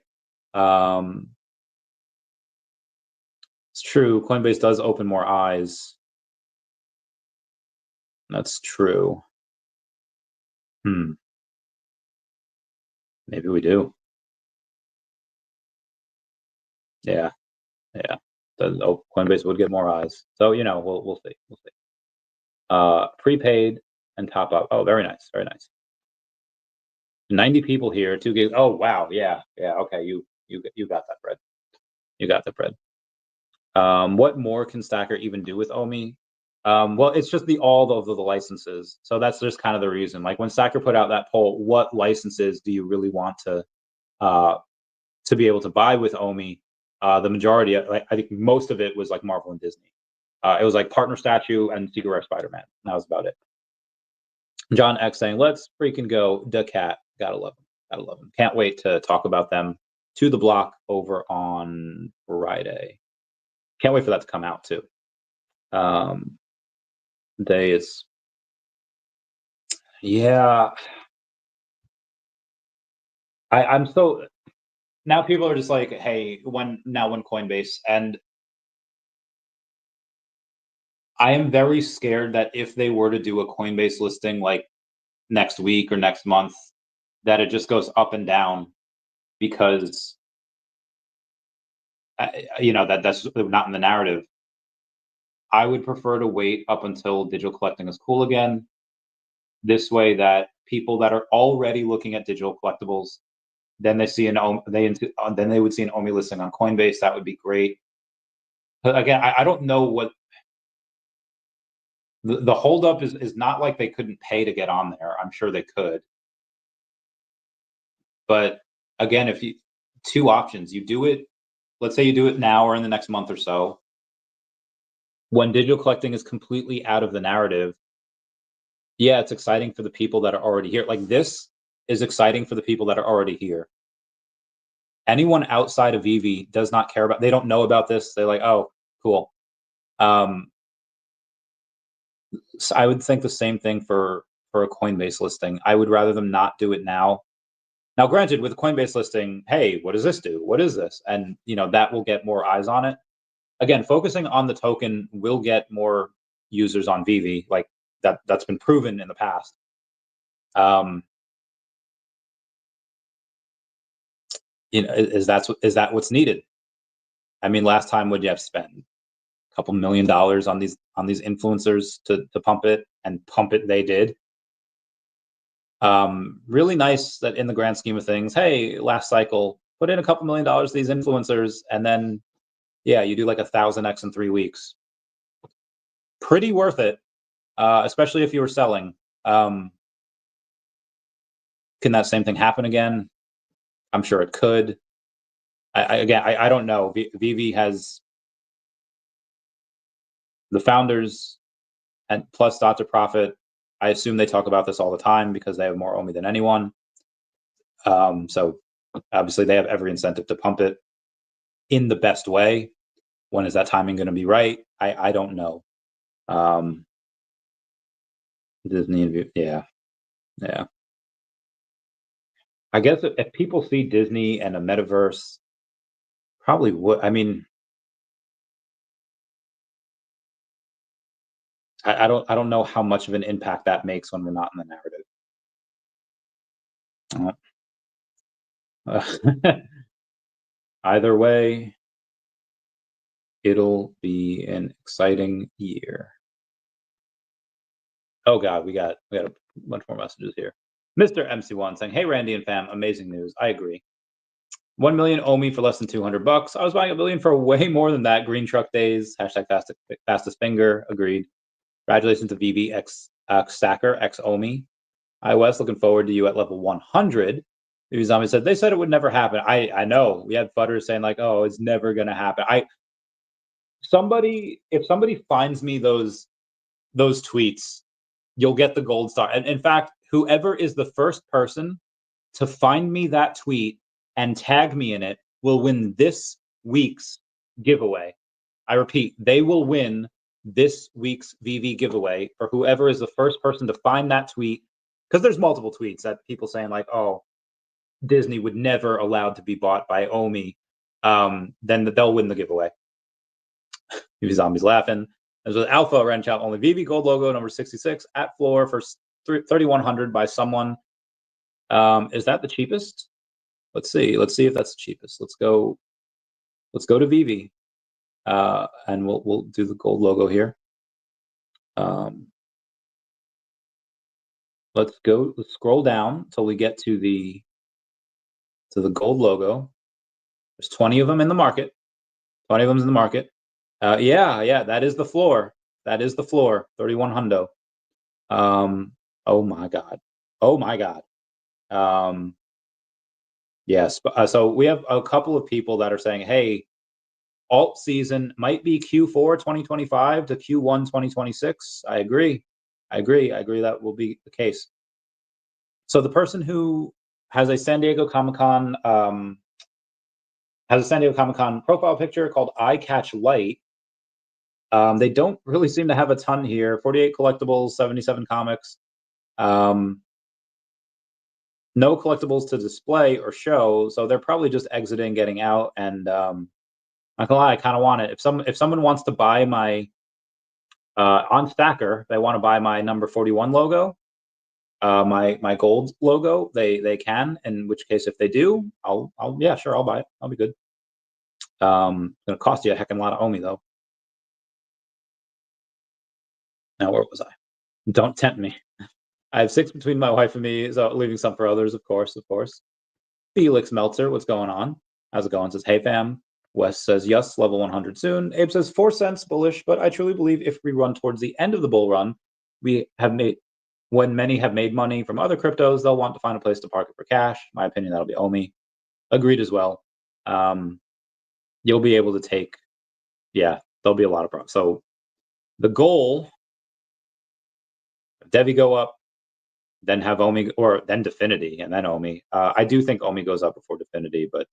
It's true. Coinbase does open more eyes. That's true. Maybe we do. Yeah. Coinbase would get more eyes. So, we'll see. We'll see. Prepaid and top up. Oh, very nice. Very nice. 90 people here, 2 gigs. Oh, wow. Yeah. Okay. You got that bread. You got the bread. What more can Stacker even do with OMI? Well, it's just all of the licenses. So that's just kind of the reason. Like when Stacker put out that poll, what licenses do you really want to be able to buy with OMI? The majority, I think most of it was like Marvel and Disney. It was like Partner Statue and Secret Rare Spider-Man. That was about it. John X saying, let's freaking go. DACAT. Gotta love them. Gotta love them. Can't wait to talk about them to the block over on Friday. Can't wait for that to come out too. Day is, yeah. I'm so, now people are just like, hey, when Coinbase, and I am very scared that if they were to do a Coinbase listing like next week or next month, that it just goes up and down because that's not in the narrative. I would prefer to wait up until digital collecting is cool again. This way that people that are already looking at digital collectibles, then they see then they would see an OMI listing on Coinbase. That would be great. But again, I don't know what the holdup is. Not like they couldn't pay to get on there. I'm sure they could. But again, if you, 2 options, you do it, let's say you do it now or in the next month or so, when digital collecting is completely out of the narrative. Yeah, it's exciting for the people that are already here. Like this is exciting for the people that are already here. Anyone outside of VeVe does not care about, they don't know about this. They're like, oh, cool. So I would think the same thing for a Coinbase listing. I would rather them not do it now. Now, granted, with a Coinbase listing, hey, what does this do? What is this? And that will get more eyes on it. Again, focusing on the token will get more users on VeVe. Like that's been proven in the past. Is that what's needed? I mean, last time would you have spent a couple $1 million on these influencers to pump it, and pump it they did. Really nice that in the grand scheme of things, hey, last cycle put in a couple $1 million to these influencers, and then yeah, you do like 1,000x in 3 weeks. Pretty worth it, especially if you were selling. Can that same thing happen again? I'm sure it could. I don't know. VeVe has the founders and plus Dr. Profit. I assume they talk about this all the time because they have more OMI than anyone. So obviously they have every incentive to pump it in the best way. When is that timing going to be right? I don't know. Disney, yeah. I guess if people see Disney and a metaverse, probably would. I mean, I don't know how much of an impact that makes when we're not in the narrative. Either way, it'll be an exciting year. Oh God, we got a bunch more messages here. Mr. MC1 saying, "Hey Randy and fam, amazing news. I agree. 1 million OMI for less than $200. I was buying a billion for way more than that. Green truck days. Hashtag fastest finger. Agreed. Congratulations to VeVe X Stacker X OMI. iOS, looking forward to you at level 100. VeVe Zombie said they said it would never happen. I know. We had Futter saying like, oh, it's never gonna happen. If somebody finds me those tweets, you'll get the gold star. And in fact, whoever is the first person to find me that tweet and tag me in it will win this week's giveaway. I repeat, they will win this week's VeVe giveaway for whoever is the first person to find that tweet, because there's multiple tweets that people saying like, oh, Disney would never allowed to be bought by OMI. Then they'll win the giveaway. VeVe Zombies laughing. There's an Alpha Ren Chat only. VeVe gold logo number 66 at floor for 3,100 by someone. Is that the cheapest? Let's see. Let's see if that's the cheapest. Let's go to VeVe, and we'll do the gold logo here. Let's scroll down till we get to the gold logo. There's 20 of them in the market. 20 of them in the market. Yeah, that is the floor. That is the floor. 3,100. Oh my god. Oh my god. Yes. So we have a couple of people that are saying, hey, alt season might be Q4 2025 to Q1 2026. I agree that will be the case. So the person who has a San Diego Comic-Con profile picture called I Catch Light. They don't really seem to have a ton here. 48 collectibles, 77 comics. No collectibles to display or show, so they're probably just exiting, getting out. And not gonna lie, I kind of want it. If someone wants to buy my on Stacker, they want to buy my number 41 logo, my gold logo, they can. In which case, if they do, I'll yeah, sure, I'll buy it. I'll be good. It's gonna cost you a heckin' lot of OMI though. Now where was I? Don't tempt me. I have 6 between my wife and me, so leaving some for others, of course. Felix Meltzer, what's going on? How's it going? Says, hey fam. Wes says, yes, level 100 soon. Abe says, 4 cents bullish, but I truly believe if we run towards the end of the bull run, when many have made money from other cryptos, they'll want to find a place to park it for cash. My opinion, that'll be OMI. Agreed as well. You'll be able to take, yeah, there'll be a lot of problems. So the goal, DEVVE go up, then have OMI, or then Definity, and then OMI. I do think OMI goes up before Definity, but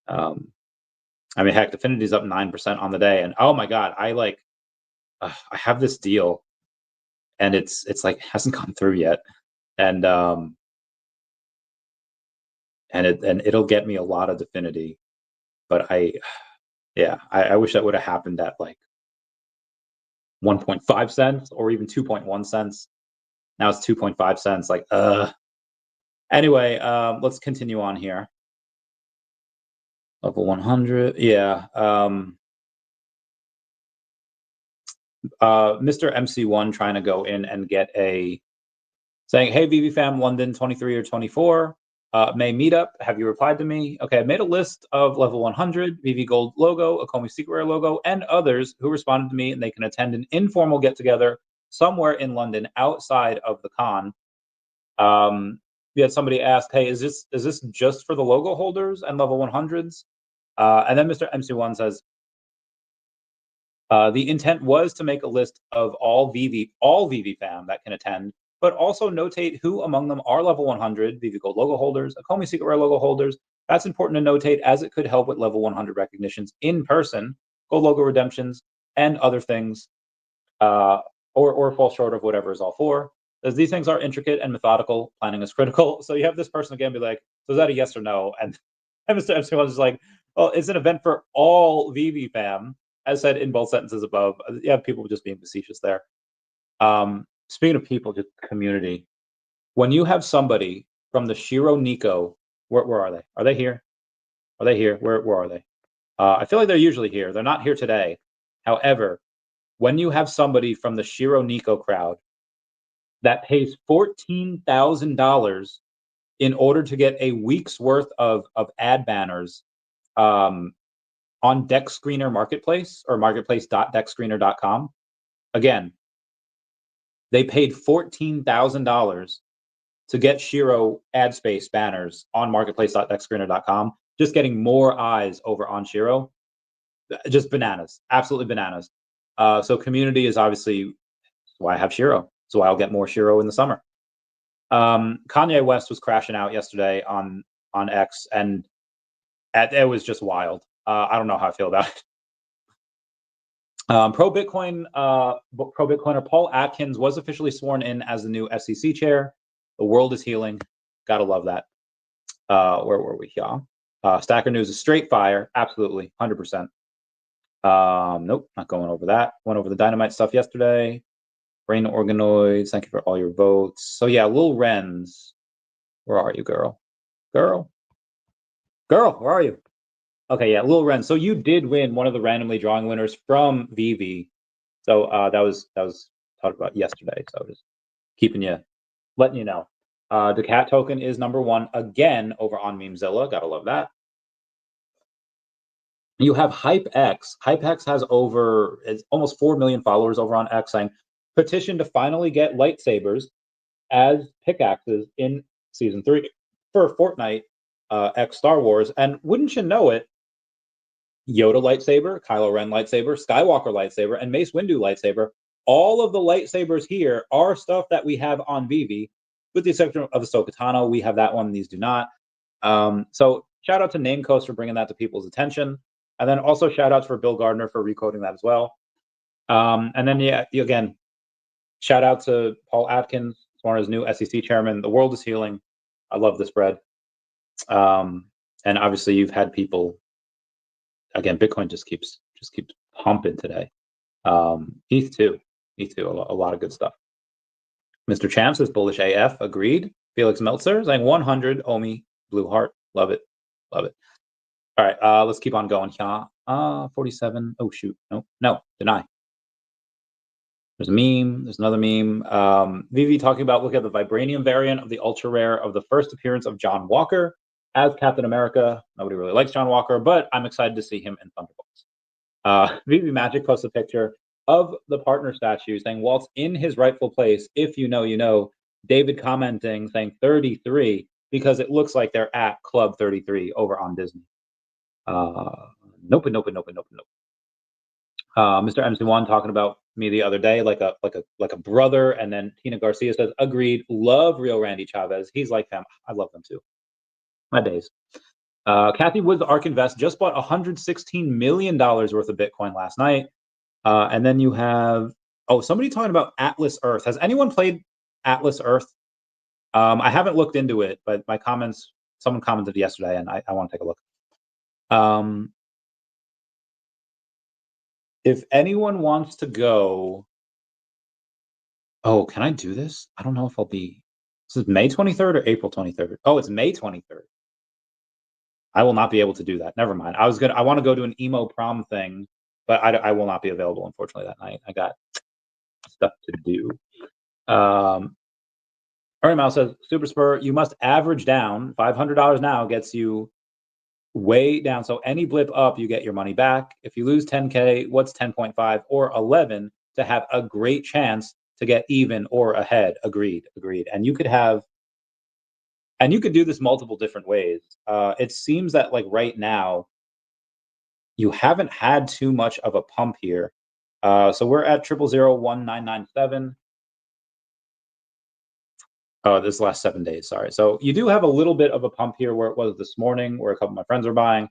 I mean, heck, Definity's up 9% on the day, and oh my god, I have this deal, and it's like hasn't come through yet, and it'll get me a lot of Definity, but I wish that would have happened at like 1.5 cents or even 2.1 cents. Now it's 2.5 cents. Like, anyway, let's continue on here. Level 100. Yeah. Mr. MC1 trying to go in and get saying, hey, VeVe fam, London 23 or 24. May meetup. Have you replied to me? Okay, I made a list of level 100, VeVe Gold logo, a Comey Secret Rare logo, and others who responded to me, and they can attend an informal get-together somewhere in London outside of the con. We had somebody ask, hey, is this just for the logo holders and level 100s? And then Mr. MC1 says, the intent was to make a list of all VeVe fam that can attend, but also notate who among them are level 100 VeVe Gold logo holders, a Comey Secret Rare logo holders. That's important to notate as it could help with level 100 recognitions in person, gold logo redemptions, and other things, or fall short of whatever is all for. As these things are intricate and methodical, planning is critical. So you have this person again be like, so is that a yes or no? And Mr. MC1 is like, well, it's an event for all VeVe fam, as said in both sentences above. You have people just being facetious there. Speaking of people, just community. When you have somebody from the Shiro Nico, where are they? Are they here? Are they here? Where are they? I feel like they're usually here. They're not here today. However, when you have somebody from the Shiro Nico crowd that pays $14,000 in order to get a week's worth of ad banners on Deck Screener Marketplace or marketplace.deckscreener.com. Again, they paid $14,000 to get Shiro ad space banners on marketplace.deckscreener.com, just getting more eyes over on Shiro. Just bananas, absolutely bananas. So community is obviously why I have Shiro. So I'll get more Shiro in the summer. Kanye West was crashing out yesterday on X, and it was just wild. I don't know how I feel about it. Pro Bitcoiner Paul Atkins was officially sworn in as the new SEC chair. The world is healing. Gotta love that. Where were we? Yeah. Stacker News is straight fire. Absolutely, 100%. Nope, not going over that. Went over the dynamite stuff yesterday. Brain organoids. Thank you for all your votes. So yeah, Lil Renz. Where are you, girl? Girl, where are you? Okay, yeah, Lil Ren. So you did win one of the randomly drawing winners from VeVe. So that was talked about yesterday. So just letting you know. The cat token is #1 again over on Memezilla. Gotta love that. You have HypeX. HypeX has almost 4 million followers over on X, saying petition to finally get lightsabers as pickaxes in season 3 for Fortnite X Star Wars. And wouldn't you know it, Yoda lightsaber, Kylo Ren lightsaber, Skywalker lightsaber, and Mace Windu lightsaber. All of the lightsabers here are stuff that we have on VeVe, with the exception of Ahsoka Tano. We have that one; these do not. So shout out to Namecoast for bringing that to people's attention, and then also shout outs for Bill Gardner for recoding that as well. And then again, shout out to Paul Atkins, sworn as new SEC chairman. The world is healing. I love this bread. And obviously, you've had people. Again, Bitcoin just keeps pumping today. ETH too. A lot of good stuff. Mr. Champs is bullish AF. Agreed. Felix Meltzer saying 100 OMI blue heart. Love it. All right. Let's keep on going. 47. Oh shoot. No. Deny. There's a meme. There's another meme. VeVe talking about look at the vibranium variant of the ultra rare of the first appearance of John Walker as Captain America. Nobody really likes John Walker, but I'm excited to see him in Thunderbolts. VeVe Magic posts a picture of the partner statue saying Walt's in his rightful place. If you know, you know. David commenting saying 33 because it looks like they're at Club 33 over on Disney. Nope. Mr. MC1 talking about me the other day like a brother, and then Tina Garcia says agreed. Love real Randy Chavez. He's like them. I love them too. My days. Kathy Woods, Ark Invest, just bought $116 million worth of Bitcoin last night. And then you have, somebody talking about Atlas Earth. Has anyone played Atlas Earth? I haven't looked into it, but someone commented yesterday, and I want to take a look. If anyone wants to go, can I do this? I don't know if I'll be. This is May 23rd or April 23rd. Oh, it's May 23rd. I will not be able to do that. Never mind. I want to go to an emo prom thing, but I will not be available, unfortunately, that night. I got stuff to do. Ernie Mouse says, Super Spur, you must average down. $500 now gets you way down. So any blip up, you get your money back. If you lose 10K, what's 10.5 or 11 to have a great chance to get even or ahead? Agreed. And you could do this multiple different ways. It seems that like right now, you haven't had too much of a pump here. So we're at 0001997. Oh, this last 7 days, sorry. So you do have a little bit of a pump here where it was this morning, where a couple of my friends are buying.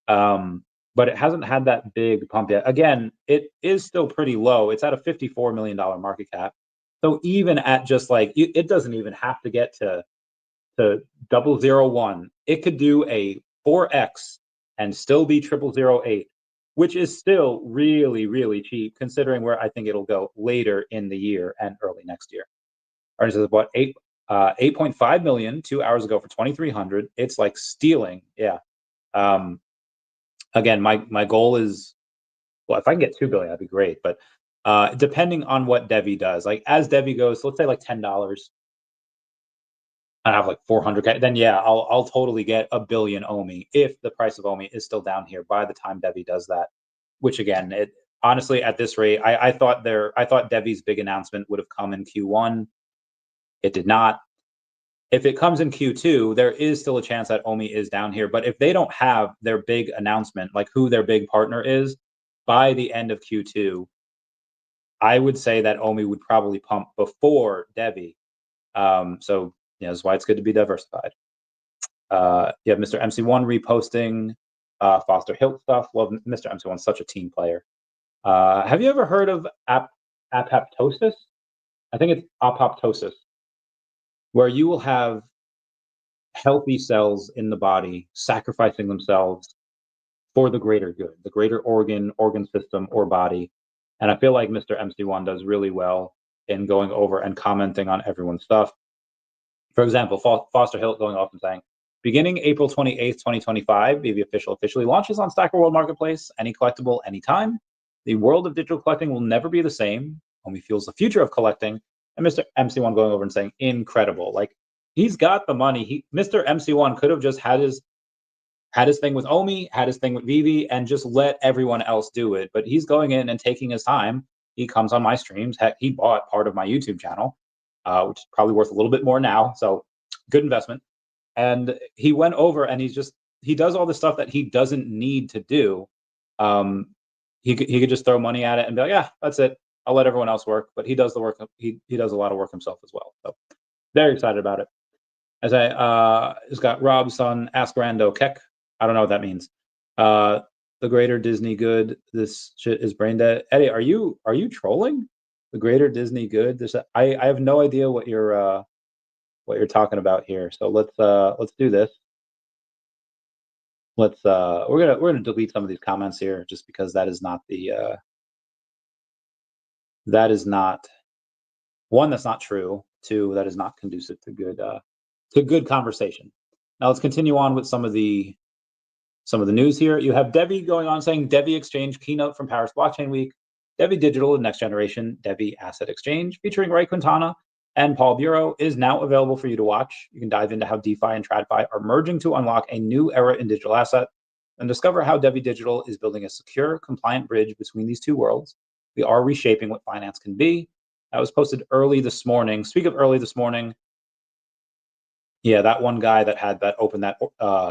But it hasn't had that big pump yet. Again, it is still pretty low. It's at a $54 million market cap. So even at just like, it doesn't even have to get to 001. It could do a 4x and still be 0008, which is still really, really cheap considering where I think it'll go later in the year and early next year. Ours is what 8.5 million 2 hours ago for 2,300. It's like stealing. Yeah. Again, my goal is, well, if I can get 2 billion, that'd be great. But depending on what DEVVE does, like as DEVVE goes, so let's say like $10. I have like 400K, then yeah, I'll totally get a billion OMI if the price of OMI is still down here by the time DEVVE does that. Which again, it honestly at this rate, I thought DEVVE's big announcement would have come in Q1. It did not. If it comes in Q2, there is still a chance that OMI is down here. But if they don't have their big announcement, like who their big partner is, by the end of Q2, I would say that OMI would probably pump before DEVVE. So yeah, that's why it's good to be diversified. You have Mr. MC1 reposting Foster Hilt stuff. Well, Mr. MC1's such a team player. Have you ever heard of apoptosis? I think it's apoptosis, where you will have healthy cells in the body sacrificing themselves for the greater good, the greater organ system, or body. And I feel like Mr. MC1 does really well in going over and commenting on everyone's stuff. For example, Foster Hilt going off and saying, beginning April 28th, 2025, VeVe officially launches on Stacker World Marketplace. Any collectible, anytime. The world of digital collecting will never be the same. OMI fuels the future of collecting. And Mr. MC1 going over and saying, incredible. Like, he's got the money. Mr. MC1 could have just had his thing with OMI, had his thing with VeVe, and just let everyone else do it. But he's going in and taking his time. He comes on my streams. Heck, he bought part of my YouTube channel, which is probably worth a little bit more now. So good investment. And he went over and he does all the stuff that he doesn't need to do. He could just throw money at it and be like, yeah, that's it. I'll let everyone else work. But he does the work. He does a lot of work himself as well. So very excited about it. As it's got Rob's son, Ascarando Keck. I don't know what that means. The greater Disney good. This shit is brain dead. Eddie, are you trolling? The greater Disney good. I have no idea what you're talking about here. So let's do this. We're gonna delete some of these comments here just because that is not one, that's not true. Two, that is not conducive to good conversation. Now let's continue on with some of the news here. You have DEVVE going on saying DEVVE Exchange keynote from Paris Blockchain Week. DEVVE Digital, the next generation DEVVE asset exchange featuring Ray Quintana and Paul Bureau is now available for you to watch. You can dive into how DeFi and TradFi are merging to unlock a new era in digital asset and discover how DEVVE Digital is building a secure, compliant bridge between these two worlds. We are reshaping what finance can be. That was posted early this morning. Speak of early this morning, yeah, that one guy that had that open that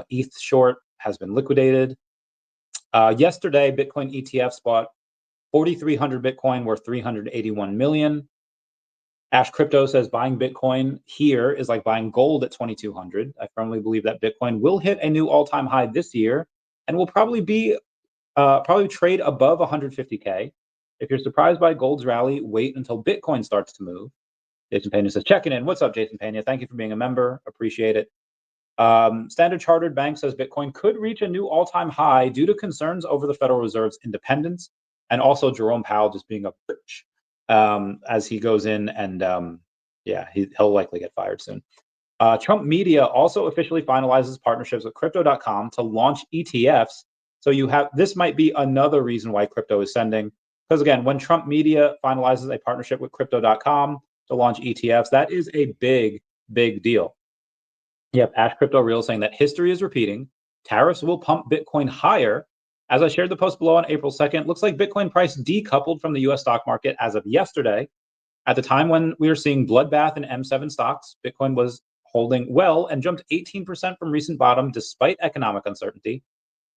ETH short has been liquidated. Yesterday, Bitcoin ETFs bought 4,300 Bitcoin worth 381 million. Ash Crypto says buying Bitcoin here is like buying gold at 2,200. I firmly believe that Bitcoin will hit a new all-time high this year and will probably trade above 150K. If you're surprised by gold's rally, wait until Bitcoin starts to move. Jason Pena says, checking in. What's up, Jason Pena? Thank you for being a member. Appreciate it. Standard Chartered Bank says Bitcoin could reach a new all-time high due to concerns over the Federal Reserve's independence and also Jerome Powell just being a bitch as he goes in and he'll likely get fired soon. Trump Media also officially finalizes partnerships with Crypto.com to launch ETFs. So this might be another reason why crypto is sending. Because again, when Trump Media finalizes a partnership with Crypto.com to launch ETFs, that is a big, big deal. Yep, Ash Crypto Real saying that history is repeating. Tariffs will pump Bitcoin higher. As I shared the post below on April 2nd, looks like Bitcoin price decoupled from the US stock market as of yesterday. At the time when we were seeing bloodbath in M7 stocks, Bitcoin was holding well and jumped 18% from recent bottom despite economic uncertainty.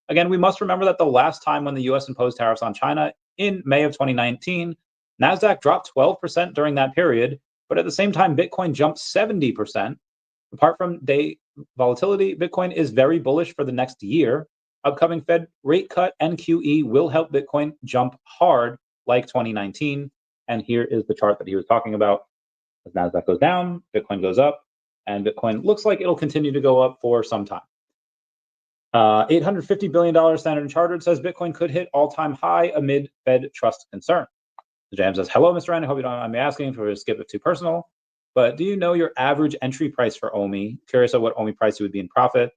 Again, we must remember that the last time when the US imposed tariffs on China in May of 2019, NASDAQ dropped 12% during that period, but at the same time, Bitcoin jumped 70%. Apart from day volatility, Bitcoin is very bullish for the next year. Upcoming Fed rate cut and QE will help Bitcoin jump hard like 2019. And here is the chart that he was talking about. As NASDAQ goes down, Bitcoin goes up, and Bitcoin looks like it'll continue to go up for some time. $850 billion Standard & Chartered says Bitcoin could hit all-time high amid Fed trust concern. The Jam says, hello, Mr. Ryan. I hope you don't mind me asking for a skip if too personal. But do you know your average entry price for OMI? Curious of what OMI price you would be in profit.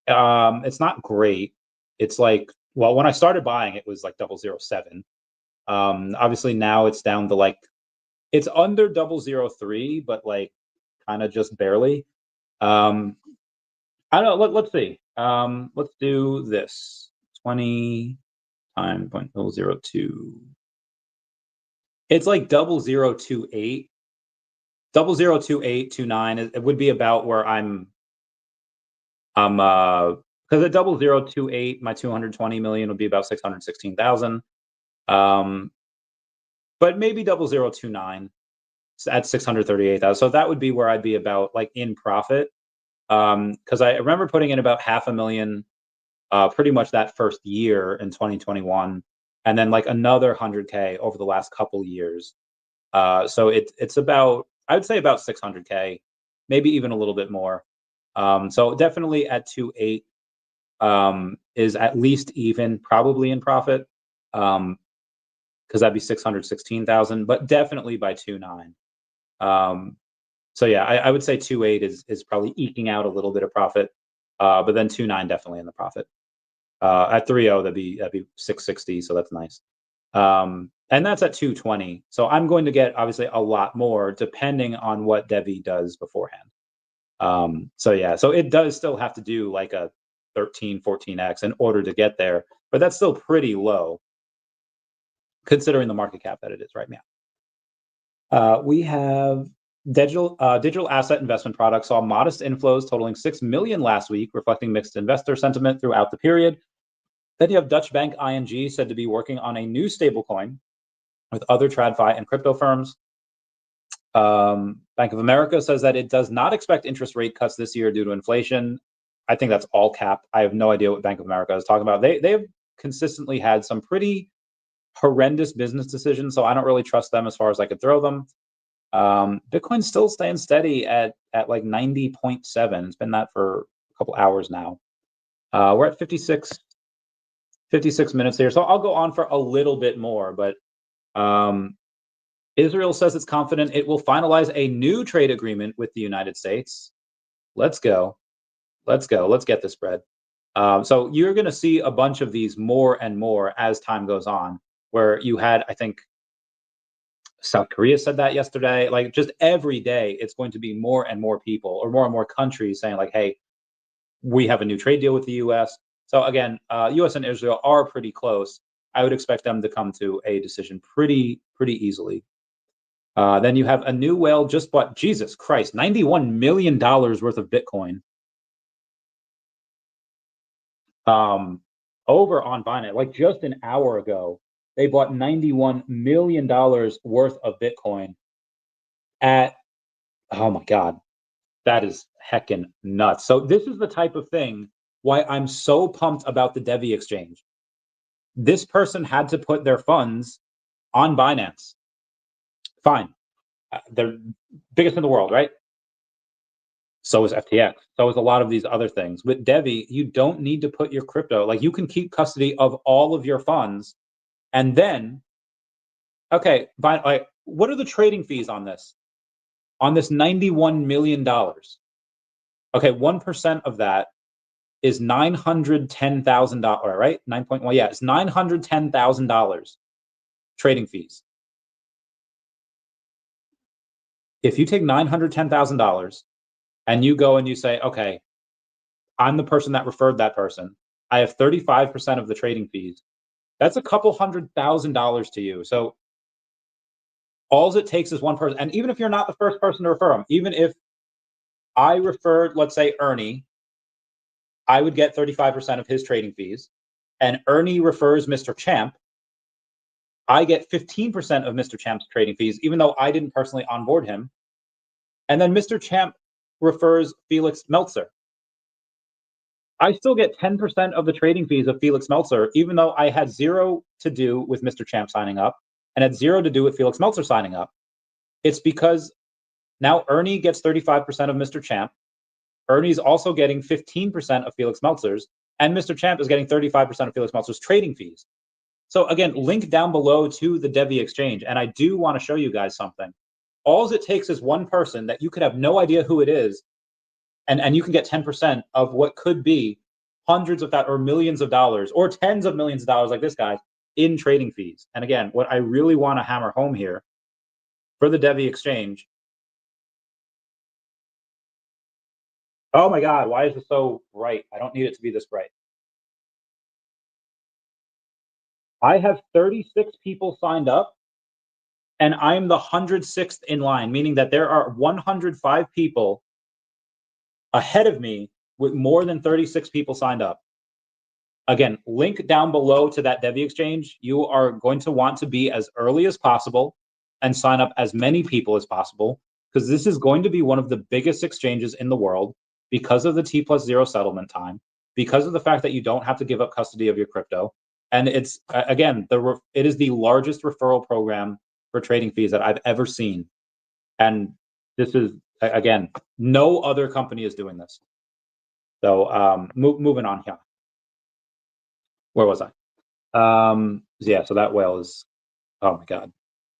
It's not great. It's like, well, when I started buying, it was like 007. Obviously now it's down to like, it's under 003, but like kind of just barely. I don't know. Let's see. Let's do this. 20 times 0.002. It's like 0028. 002829. It would be about where I'm because at 0028, my 220 million would be about 616,000. But maybe 0029 at 638,000. So that would be where I'd be about like in profit. Because I remember putting in about $500,000 pretty much that first year in 2021, and then like another 100K over the last couple years. So it's about, I would say about 600K, maybe even a little bit more. So definitely at 2.8 is at least even, probably in profit, because that'd be 616,000, but definitely by 2.9. So yeah, I would say 2.8 is probably eking out a little bit of profit, but then 2.9 definitely in the profit. At 3.0 that'd be 660, so that's nice. And that's at 220. So I'm going to get obviously a lot more depending on what DEVVE does beforehand. So yeah, so it does still have to do like a 13, 14x in order to get there, but that's still pretty low considering the market cap that it is right now. We have digital asset investment products saw modest inflows totaling 6 million last week, reflecting mixed investor sentiment throughout the period. Then you have Dutch bank ING said to be working on a new stablecoin with other TradFi and crypto firms. Bank of America says that it does not expect interest rate cuts this year due to inflation. I think that's all cap. I have no idea what Bank of America is talking about. They've consistently had some pretty horrendous business decisions, so I don't really trust them as far as I could throw them. Bitcoin's still staying steady at like 90.7. It's been that for a couple hours now. We're at 56 minutes here, so I'll go on for a little bit more, but Israel says it's confident it will finalize a new trade agreement with the United States. Let's go. Let's get this bread. So you're going to see a bunch of these more and more as time goes on, where you had, I think, South Korea said that yesterday. Like just every day, it's going to be more and more people or more and more countries saying like, hey, we have a new trade deal with the U.S. So again, U.S. and Israel are pretty close. I would expect them to come to a decision pretty easily. Then you have a new whale just bought, Jesus Christ, $91 million worth of Bitcoin. Over on Binance, like just an hour ago, they bought $91 million worth of Bitcoin at, oh my God, that is heckin' nuts. So this is the type of thing why I'm so pumped about the DEVVE exchange. This person had to put their funds on Binance. Fine. They're biggest in the world, right? So is FTX. So is a lot of these other things. With DEVVE, you don't need to put your crypto. Like you can keep custody of all of your funds, and then, okay, like what are the trading fees on this? On this $91 million. Okay, 1% of that is $910,000, right? 9.1, yeah, it's $910,000 trading fees. If you take $910,000 and you go and you say, okay, I'm the person that referred that person, I have 35% of the trading fees. That's a couple $100,000 to you. So all it takes is one person. And even if you're not the first person to refer them, even if I referred, let's say, Ernie, I would get 35% of his trading fees. And Ernie refers Mr. Champ, I get 15% of Mr. Champ's trading fees, even though I didn't personally onboard him. And then Mr. Champ refers Felix Meltzer. I still get 10% of the trading fees of Felix Meltzer, even though I had zero to do with Mr. Champ signing up and had zero to do with Felix Meltzer signing up. It's because now Ernie gets 35% of Mr. Champ. Ernie's also getting 15% of Felix Meltzer's, and Mr. Champ is getting 35% of Felix Meltzer's trading fees. So again, link down below to the DEVVE exchange. And I do want to show you guys something. All it takes is one person that you could have no idea who it is, and you can get 10% of what could be hundreds of that or millions of dollars or tens of millions of dollars like this guy in trading fees. And again, what I really want to hammer home here for the DEVVE exchange Oh my God, why is it so bright? I don't need it to be this bright. I have 36 people signed up, and I'm the 106th in line, meaning that there are 105 people ahead of me with more than 36 people signed up. Again, link down below to that DEVVE exchange. You are going to want to be as early as possible and sign up as many people as possible, because this is going to be one of the biggest exchanges in the world because of the T+0 settlement time, because of the fact that you don't have to give up custody of your crypto. And it's, again, it is the largest referral program for trading fees that I've ever seen. And this is, again, no other company is doing this. So moving on here. Where was I? Yeah, so that whale is, oh my God,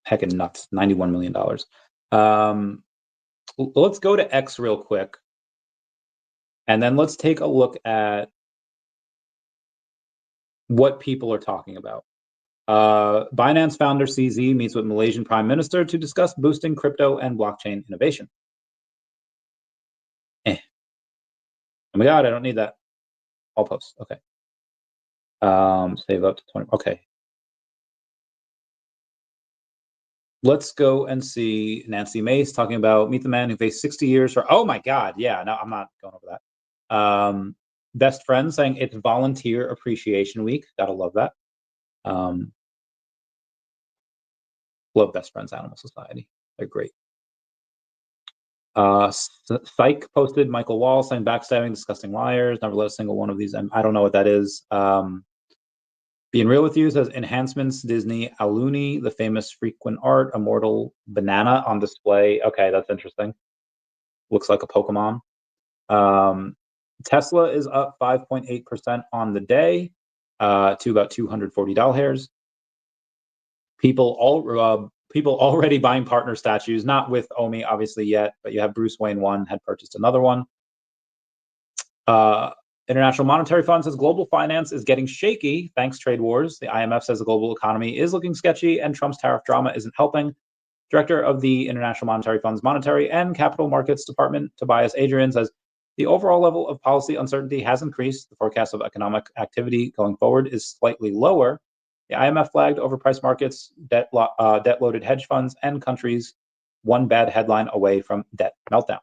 heckin' nuts, $91 million. Let's go to X real quick. And then let's take a look at what people are talking about. Binance founder CZ meets with Malaysian Prime Minister to discuss boosting crypto and blockchain innovation. Oh my God, I don't need that. All posts, okay. Save up to 20, okay. Let's go and see Nancy Mace talking about meet the man who faced 60 years for, oh my God, yeah, no, I'm not going over that. Best friend saying it's Volunteer Appreciation Week. Gotta love that. Love Best Friends Animal Society. They're great. Psych posted Michael Wall saying backstabbing, disgusting liars. Never let a single one of these. I don't know what that is. Being real with you says enhancements Disney Aluni, the famous frequent art, immortal banana on display. Okay, that's interesting. Looks like a Pokemon. Tesla is up 5.8% on the day to about $240. People already buying partner statues, not with OMI obviously yet, but you have Bruce Wayne one had purchased another one. International Monetary Fund says global finance is getting shaky thanks trade wars. The IMF says the global economy is looking sketchy and Trump's tariff drama isn't helping. Director of the International Monetary Fund's Monetary and Capital Markets Department, Tobias Adrian, says the overall level of policy uncertainty has increased. The forecast of economic activity going forward is slightly lower. The IMF flagged overpriced markets, debt-loaded hedge funds, and countries one bad headline away from debt meltdown.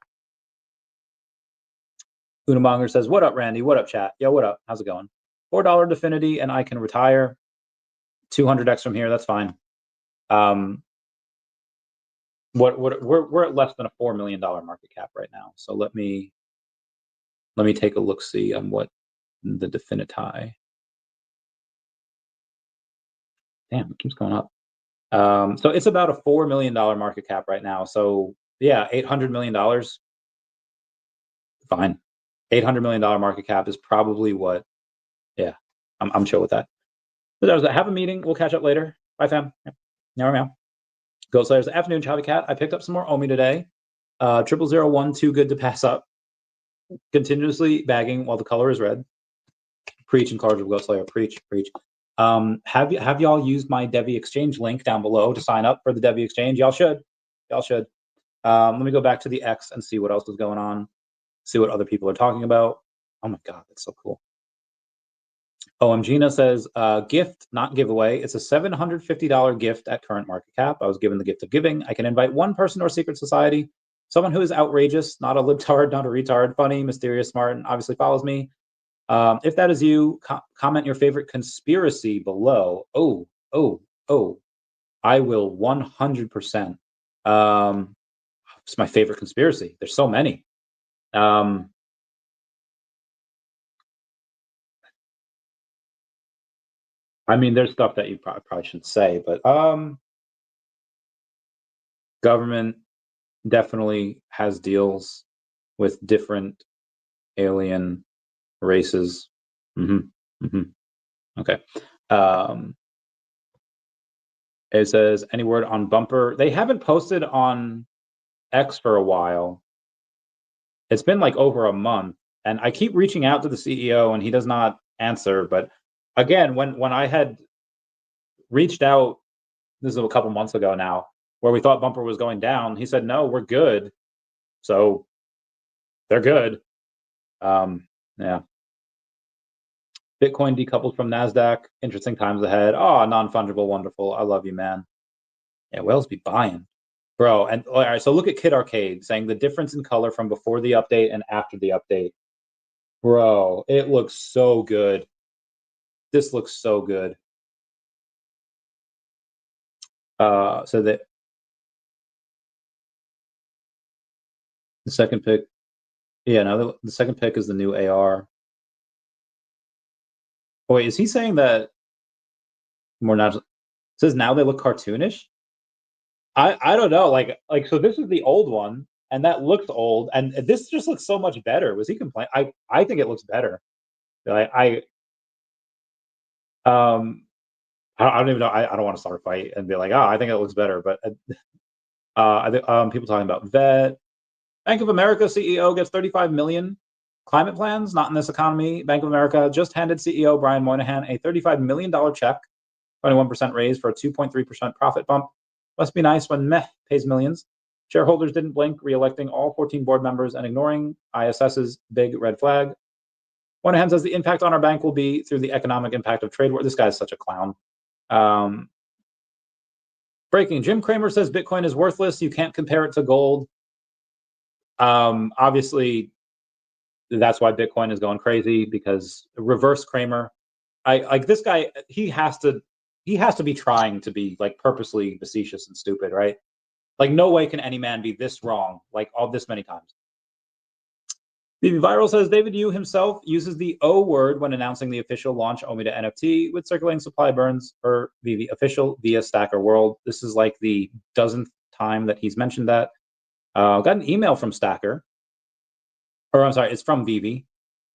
Unamonger says, what up, Randy? What up, chat? Yo, what up? How's it going? $4 Definity, and I can retire. 200x from here, that's fine. We're at less than a $4 million market cap right now. So let me take a look-see on what the Definity. Damn, it keeps going up. So it's about a $4 million market cap right now. So yeah, $800 million. Fine. $800 million market cap is probably what, yeah, I'm chill with that. So that was that. Have a meeting. We'll catch up later. Bye, fam. Meow. Ghost Layers. Afternoon, Chavez Cat. I picked up some more OMI today. 0001, too good to pass up. Continuously bagging while the color is red. Preach, incorrigible Ghost Layer. Preach. Have y'all used my DEVVE exchange link down below to sign up for the DEVVE exchange? Y'all should. Let me go back to the X and see what else is going on. See what other people are talking about. Oh my God, that's so cool. OMGina says, gift, not giveaway. It's a $750 gift at current market cap. I was given the gift of giving. I can invite one person or secret society, someone who is outrageous, not a libtard, not a retard, funny, mysterious, smart, and obviously follows me. If that is you, comment your favorite conspiracy below. Oh, I will 100%. It's my favorite conspiracy. There's so many. I mean, there's stuff that you probably shouldn't say, but government definitely has deals with different alien races. Okay. It says, any word on Bumper? They haven't posted on X for a while. It's been like over a month, and I keep reaching out to the CEO, and he does not answer. But again, when I had reached out, this is a couple months ago now, where we thought Bumper was going down, he said, no, we're good. So they're good. Yeah. Bitcoin decoupled from NASDAQ. Interesting times ahead. Oh, non-fungible, wonderful. I love you, man. Yeah, whales be buying. Bro, and all right, so look at Kid Arcade saying the difference in color from before the update and after the update. Bro, it looks so good. This looks so good. So that the second pick, yeah, now the second pick is the new AR. Oh, wait, is he saying that more natural? It says now they look cartoonish. I don't know. Like so this is the old one, and that looks old, and this just looks so much better. Was he complaining? I think it looks better. I don't even know. I don't want to start a fight and be like, oh, I think it looks better. But I think people talking about vet. Bank of America CEO gets 35 million. Climate plans, not in this economy. Bank of America just handed CEO Brian Moynihan a $35 million check, 21% raise for a 2.3% profit bump. Must be nice when meh pays millions. Shareholders didn't blink, re-electing all 14 board members and ignoring ISS's big red flag. Moynihan says the impact on our bank will be through the economic impact of trade war. This guy's such a clown. Breaking. Jim Cramer says Bitcoin is worthless. You can't compare it to gold. Obviously, that's why Bitcoin is going crazy, because reverse Cramer. I like this guy. He has to be trying to be like purposely facetious and stupid, right? Like no way can any man be this wrong like all this many times. VeVe Viral says David Yu himself uses the O word when announcing the official launch OMI to NFT with circulating supply burns for VeVe official via Stacker World. This is like the dozenth time that he's mentioned that. Got an email from Stacker, or I'm sorry, it's from VeVe.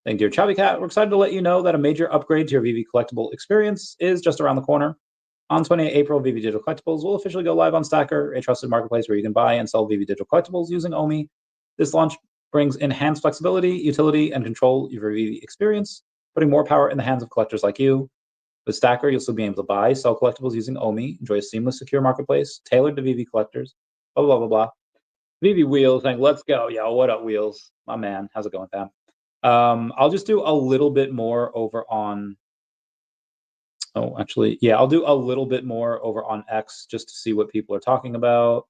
Saying, dear Chavez Cat, we're excited to let you know that a major upgrade to your VeVe collectible experience is just around the corner. On 28 April, VeVe Digital Collectibles will officially go live on Stacker, a trusted marketplace where you can buy and sell VeVe Digital Collectibles using OMI. This launch brings enhanced flexibility, utility, and control of your VeVe experience, putting more power in the hands of collectors like you. With Stacker, you'll still be able to buy, sell collectibles using OMI, enjoy a seamless, secure marketplace tailored to VeVe collectors, blah, blah, blah, blah. VeVe Wheels saying, let's go. Yo, what up, Wheels? My man, how's it going, fam? I'll just do a little bit more over on, I'll do a little bit more over on X just to see what people are talking about.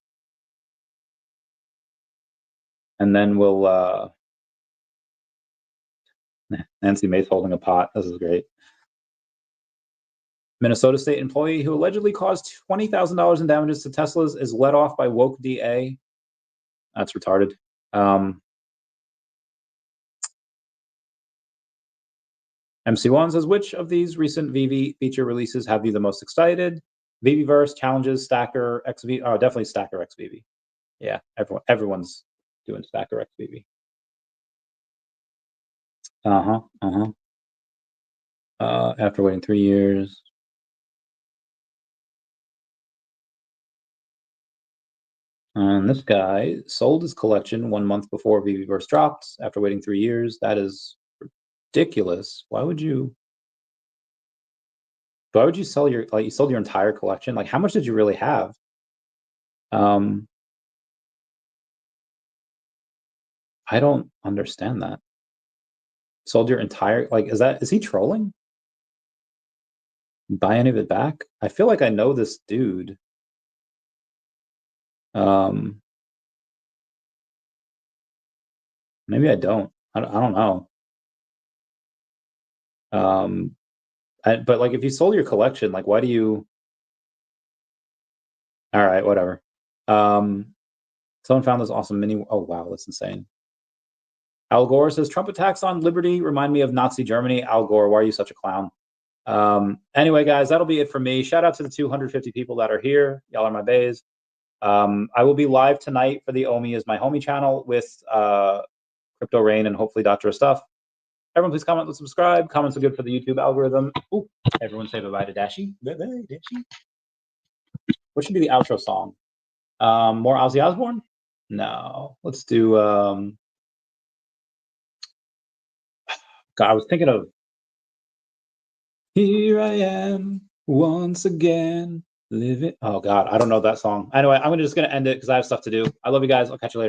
And then we'll, Nancy Mace holding a pot. This is great. Minnesota State employee who allegedly caused $20,000 in damages to Teslas is let off by woke DA. That's retarded. MC1 says, which of these recent VeVe feature releases have you the most excited? VeVeverse, challenges, Stacker, XV. Oh, definitely Stacker X VeVe. Yeah, everyone's doing Stacker X VeVe. After waiting 3 years. And this guy sold his collection 1 month before VeVeverse dropped after waiting 3 years. That is ridiculous. Why would you sell your, like, you sold your entire collection? Like, how much did you really have? I don't understand that. Sold your entire, like, is he trolling? Buy any of it back? I feel like I know this dude. Maybe I don't. I don't know. But like, if you sold your collection, like, why do you? All right, whatever. Someone found this awesome mini. Oh wow, that's insane. Al Gore says Trump attacks on liberty remind me of Nazi Germany. Al Gore, why are you such a clown? Anyway, guys, that'll be it for me. Shout out to the 250 people that are here. Y'all are my bays. I will be live tonight for the OMI is my homie channel with Crypto Rain and hopefully Dr. Stuff. Everyone, please comment and subscribe. Comments are good for the YouTube algorithm. Ooh, everyone say bye-bye to Dashi. Bye-bye, Dashi. What should be the outro song? More Ozzy Osbourne? No. Let's do... God, I was thinking of... Here I am, once again, living... Oh, God, I don't know that song. Anyway, I'm just going to end it because I have stuff to do. I love you guys. I'll catch you later.